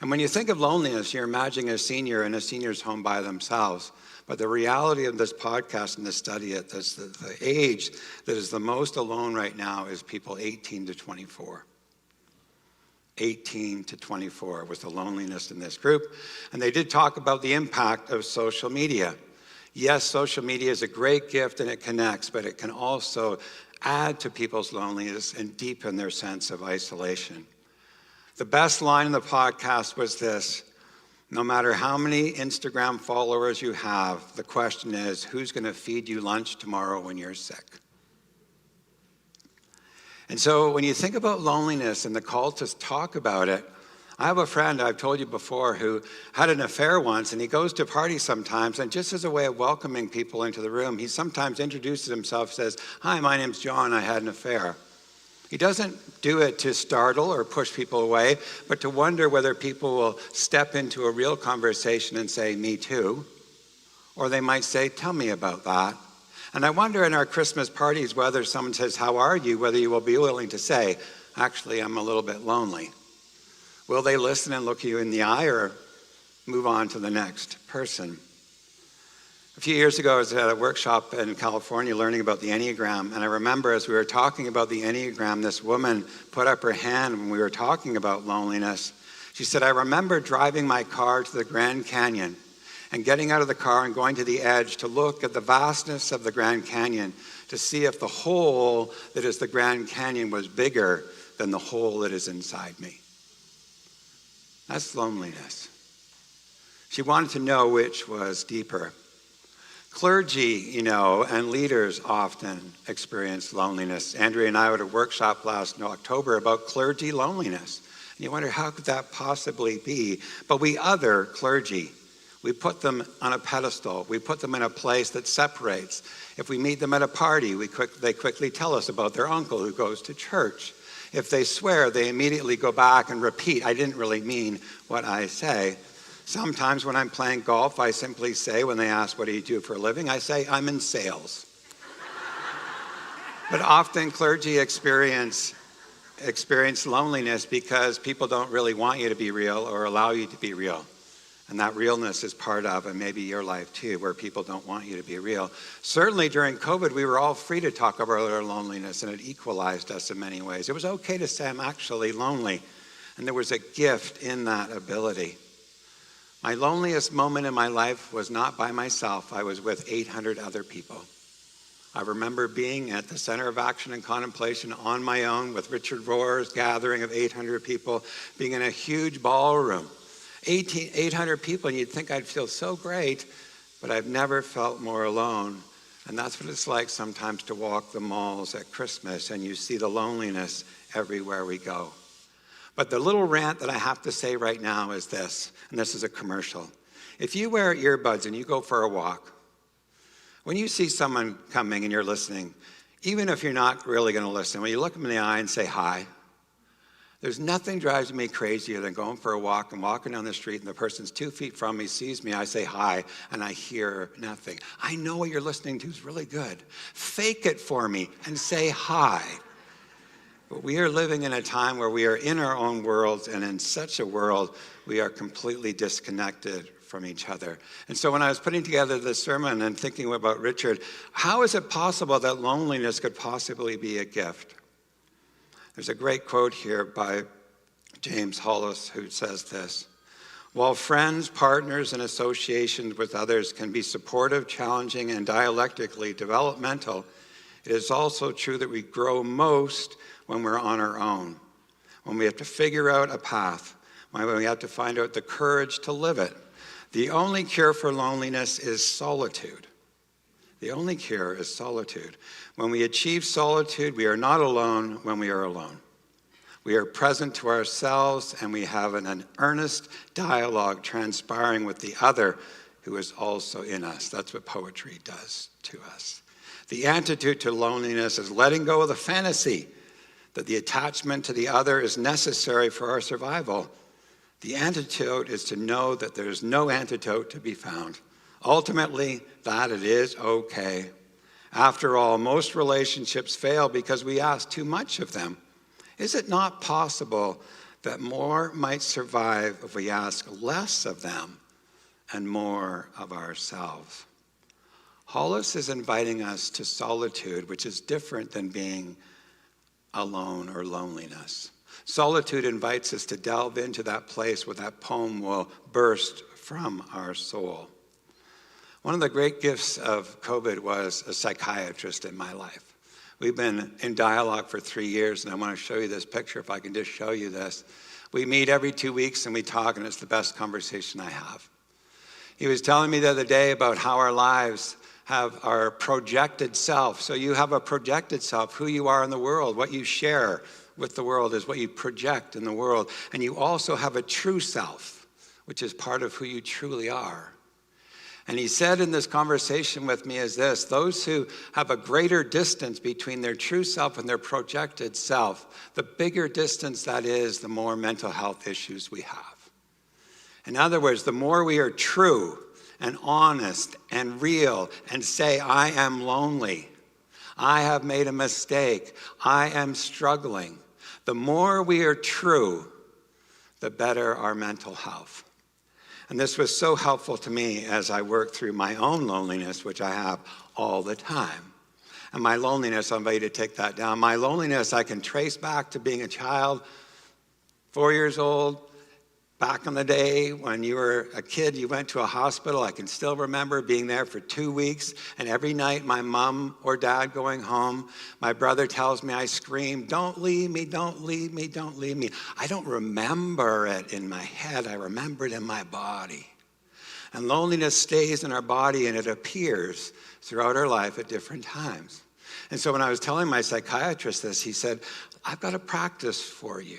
And when you think of loneliness, you're imagining a senior in a senior's home by themselves. But the reality of this podcast and this study is that the age that is the most alone right now is people 18 to 24. 18 to 24 was the loneliness in this group. And they did talk about the impact of social media. Yes, social media is a great gift and it connects, but it can also add to people's loneliness and deepen their sense of isolation. The best line in the podcast was this: No matter how many Instagram followers you have, the question is, who's going to feed you lunch tomorrow when you're sick? And so when you think about loneliness and the call to talk about it, I have a friend I've told you before who had an affair once, and he goes to parties sometimes, and just as a way of welcoming people into the room, he sometimes introduces himself, says, "Hi, my name's John, I had an affair." He doesn't do it to startle or push people away, but to wonder whether people will step into a real conversation and say, "Me too." Or they might say, "Tell me about that." And I wonder in our Christmas parties whether someone says, "How are you?" whether you will be willing to say, "Actually, I'm a little bit lonely." Will they listen and look you in the eye or move on to the next person? A few years ago, I was at a workshop in California learning about the Enneagram, and I remember as we were talking about the Enneagram, this woman put up her hand when we were talking about loneliness. She said, "I remember driving my car to the Grand Canyon and getting out of the car and going to the edge to look at the vastness of the Grand Canyon to see if the hole that is the Grand Canyon was bigger than the hole that is inside me." That's loneliness. She wanted to know which was deeper. Clergy, and leaders often experience loneliness. Andrea and I were at a workshop last October about clergy loneliness. And you wonder, how could that possibly be? But we other clergy, we put them on a pedestal. We put them in a place that separates. If we meet them at a party, they quickly tell us about their uncle who goes to church. If they swear, they immediately go back and repeat, "I didn't really mean what I say." Sometimes when I'm playing golf, I simply say, when they ask, "What do you do for a living?" I say, "I'm in sales." But often clergy experience loneliness because people don't really want you to be real or allow you to be real. And that realness is part of, and maybe your life too, where people don't want you to be real. Certainly during COVID, we were all free to talk about our loneliness, and it equalized us in many ways. It was okay to say, "I'm actually lonely." And there was a gift in that ability. My loneliest moment in my life was not by myself. I was with 800 other people. I remember being at the Center of Action and Contemplation on my own with Richard Rohr's gathering of 800 people, being in a huge ballroom. 800 people, and you'd think I'd feel so great, but I've never felt more alone. And that's what it's like sometimes to walk the malls at Christmas, and you see the loneliness everywhere we go. But the little rant that I have to say right now is this, and this is a commercial. If you wear earbuds and you go for a walk, when you see someone coming and you're listening, even if you're not really going to listen, when you look them in the eye and say hi, there's nothing drives me crazier than going for a walk and walking down the street and the person's 2 feet from me, sees me, I say hi, and I hear nothing. I know what you're listening to is really good. Fake it for me and say hi. But we are living in a time where we are in our own worlds, and in such a world, we are completely disconnected from each other. And so when I was putting together this sermon and thinking about Richard, how is it possible that loneliness could possibly be a gift? There's a great quote here by James Hollis who says this: "While friends, partners, and associations with others can be supportive, challenging, and dialectically developmental, it is also true that we grow most when we're on our own, when we have to figure out a path, when we have to find out the courage to live it. The only cure for loneliness is solitude. The only cure is solitude. When we achieve solitude, we are not alone when we are alone. We are present to ourselves, and we have an earnest dialogue transpiring with the other who is also in us." That's what poetry does to us. The antidote to loneliness is letting go of the fantasy that the attachment to the other is necessary for our survival. The antidote is to know that there is no antidote to be found. Ultimately, that it is okay. After all, most relationships fail because we ask too much of them. Is it not possible that more might survive if we ask less of them and more of ourselves? Hollis is inviting us to solitude, which is different than being alone or loneliness. Solitude invites us to delve into that place where that poem will burst from our soul. One of the great gifts of COVID was a psychiatrist in my life. We've been in dialogue for 3 years, and I want to show you this picture, if I can just show you this. We meet every 2 weeks and we talk, and it's the best conversation I have. He was telling me the other day about how our lives have our projected self. So you have a projected self, who you are in the world, what you share with the world is what you project in the world. And you also have a true self, which is part of who you truly are. And he said in this conversation with me is this: those who have a greater distance between their true self and their projected self, the bigger distance that is, the more mental health issues we have. In other words, the more we are true and honest and real and say, I am lonely, I have made a mistake, I am struggling, the more we are true, the better our mental health. And this was so helpful to me as I worked through my own loneliness, which I have all the time. And my loneliness, I invite you to take that down. My loneliness I can trace back to being a child, 4 years old. Back in the day when you were a kid, you went to a hospital. I can still remember being there for 2 weeks, and every night my mom or dad going home, my brother tells me I scream, don't leave me, don't leave me, don't leave me. I don't remember it in my head. I remember it in my body. And loneliness stays in our body, and it appears throughout our life at different times. And so when I was telling my psychiatrist this, he said, I've got a practice for you.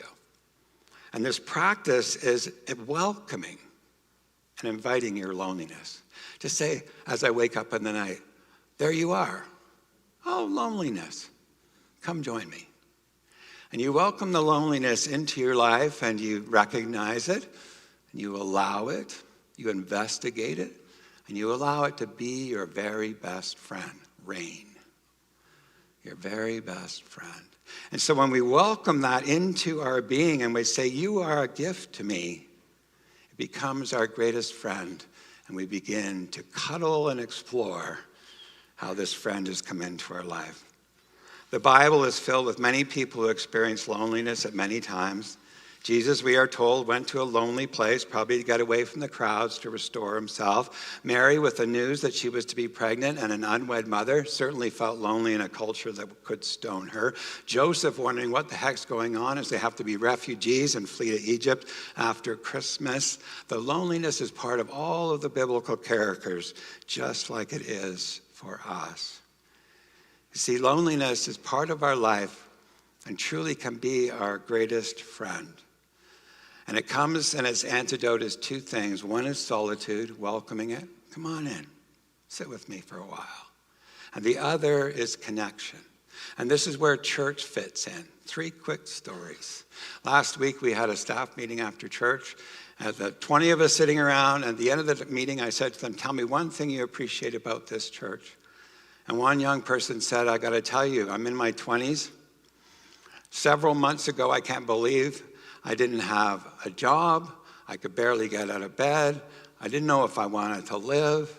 And this practice is welcoming and inviting your loneliness. To say, as I wake up in the night, there you are. Oh, loneliness, come join me. And you welcome the loneliness into your life, and you recognize it, and you allow it, you investigate it, and you allow it to be your very best friend, Rain. Your very best friend. And so when we welcome that into our being and we say, you are a gift to me, it becomes our greatest friend. And we begin to cuddle and explore how this friend has come into our life. The Bible is filled with many people who experience loneliness at many times. Jesus, we are told, went to a lonely place, probably to get away from the crowds to restore himself. Mary, with the news that she was to be pregnant and an unwed mother, certainly felt lonely in a culture that could stone her. Joseph, wondering what the heck's going on as they have to be refugees and flee to Egypt after Christmas. The loneliness is part of all of the biblical characters, just like it is for us. You see, loneliness is part of our life and truly can be our greatest friend. And it comes, and its antidote is two things. One is solitude, welcoming it. Come on in. Sit with me for a while. And the other is connection. And this is where church fits in. 3 quick stories. Last week, we had a staff meeting after church. The 20 of us sitting around. At the end of the meeting, I said to them, tell me one thing you appreciate about this church. And one young person said, I got to tell you, I'm in my 20s. Several months ago, I can't believe I didn't have a job. I could barely get out of bed. I didn't know if I wanted to live.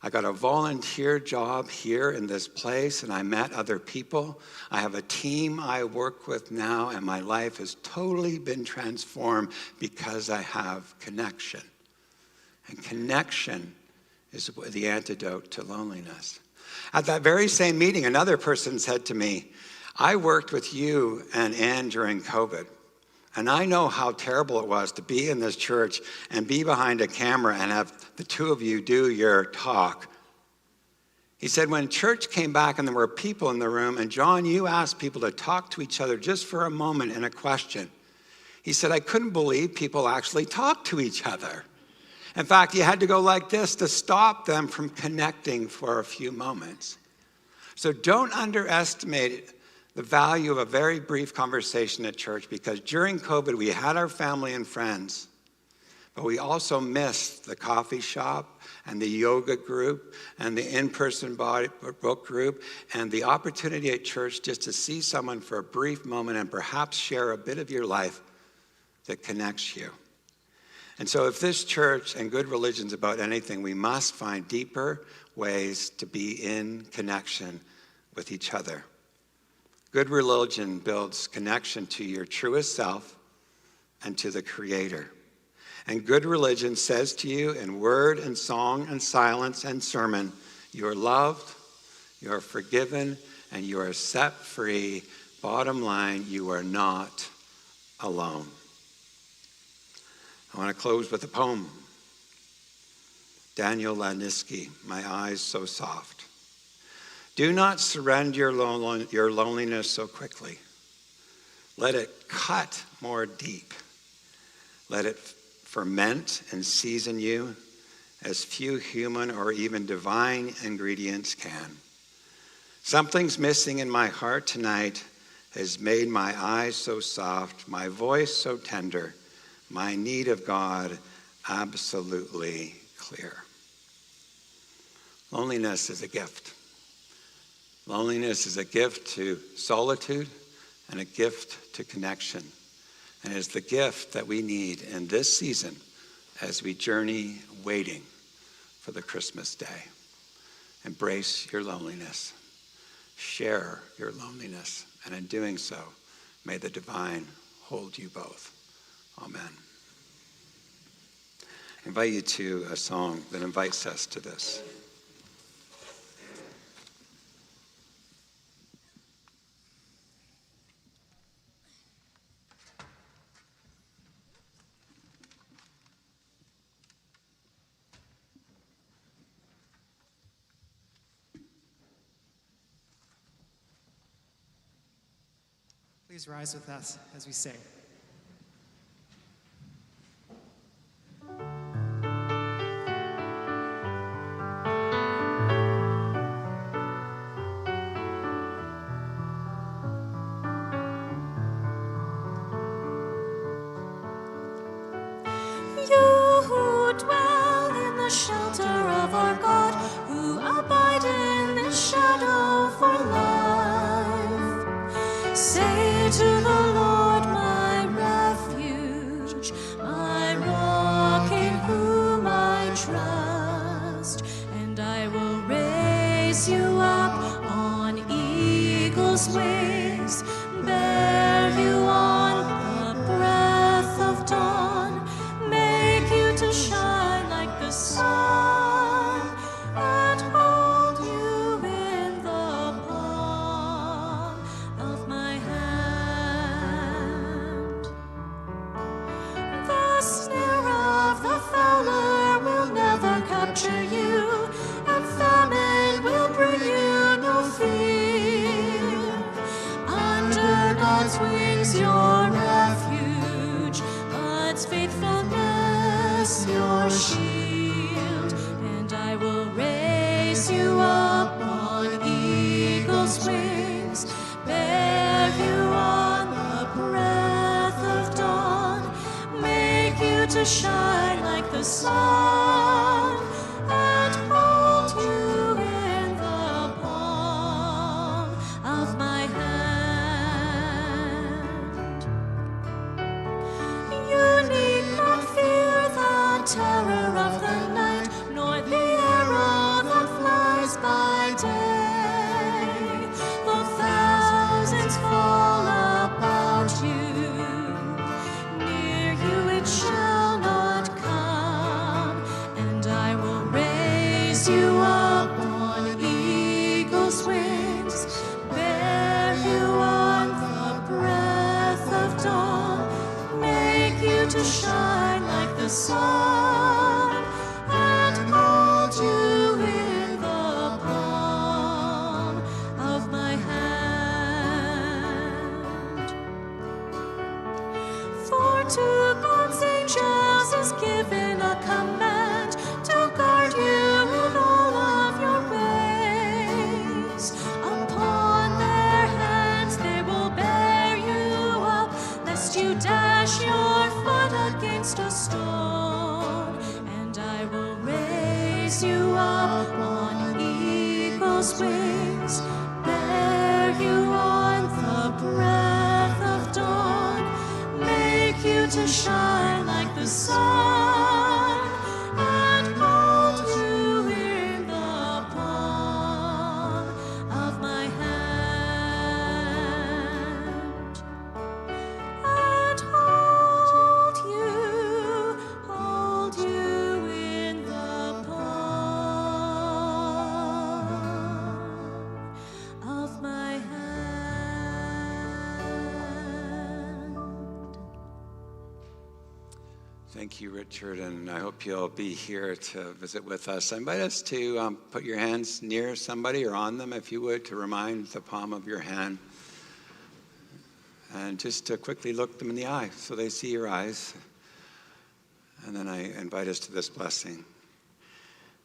I got a volunteer job here in this place, and I met other people. I have a team I work with now, and my life has totally been transformed because I have connection. And connection is the antidote to loneliness. At that very same meeting, another person said to me, I worked with you and Ann during COVID. And I know how terrible it was to be in this church and be behind a camera and have the two of you do your talk. He said, when church came back and there were people in the room, and John, you asked people to talk to each other just for a moment in a question. He said, I couldn't believe people actually talked to each other. In fact, you had to go like this to stop them from connecting for a few moments. So don't underestimate the value of a very brief conversation at church, because during COVID, we had our family and friends, but we also missed the coffee shop and the yoga group and the in-person book group and the opportunity at church just to see someone for a brief moment and perhaps share a bit of your life that connects you. And so if this church and good religion's about anything, we must find deeper ways to be in connection with each other. Good religion builds connection to your truest self and to the Creator. And good religion says to you in word and song and silence and sermon, you are loved, you are forgiven, and you are set free. Bottom line, you are not alone. I want to close with a poem. Daniel Laniski, My Eyes So Soft. Do not surrender your loneliness so quickly. Let it cut more deep. Let it ferment and season you as few human or even divine ingredients can. Something's missing in my heart tonight has made my eyes so soft, my voice so tender, my need of God absolutely clear. Loneliness is a gift. Loneliness is a gift to solitude and a gift to connection. And it's the gift that we need in this season as we journey waiting for the Christmas day. Embrace your loneliness. Share your loneliness. And in doing so, may the divine hold you both. Amen. I invite you to a song that invites us to this. Please rise with us as we sing. You who dwell in the shelter of our God, who abide in this shadow for life, say to the Lord, my refuge, my rock in whom I trust, and I will raise you up on eagle's wings, bear you on the breath of dawn, make you to shine like the sun, and hold you in the palm of my hand. The snare of the fowler will never capture you, and famine will bring you no fear. Under God's wings your refuge, God's faithfulness your shield, and I will raise you up on eagle's wings, bear you on the breath of dawn, make you to shine like the sun, and hold you in the palm of my hand. You need not fear the terror of the night, nor the arrow that flies by day. Though thousands fall about you, near you it shall not come. And I will raise you up on eagle's wings, bear you on the breath of dawn, make you to shine like the sun, and hold you in the palm of my hand. For to God's angels is given a command to guard you in all of your ways. Upon their hands they will bear you up, lest you dash your foot against a stone. And I will raise you up on eagle's wings, bear you on the breath of dawn, make you to shine like the sun, and hold you in the palm of my hand, and hold you in the palm of my hand. Thank you, Richard, and I hope you'll be here to visit with us. I invite us to put your hands near somebody or on them, if you would, to remind the palm of your hand. And just to quickly look them in the eye so they see your eyes. And then I invite us to this blessing.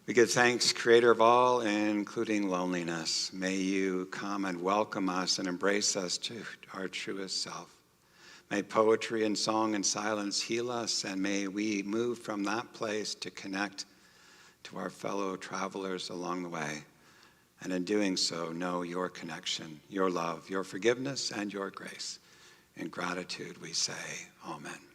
We give thanks, Creator of all, including loneliness. May you come and welcome us and embrace us to our truest self. May poetry and song and silence heal us, and may we move from that place to connect to our fellow travelers along the way. And in doing so, know your connection, your love, your forgiveness, and your grace. In gratitude, we say, Amen.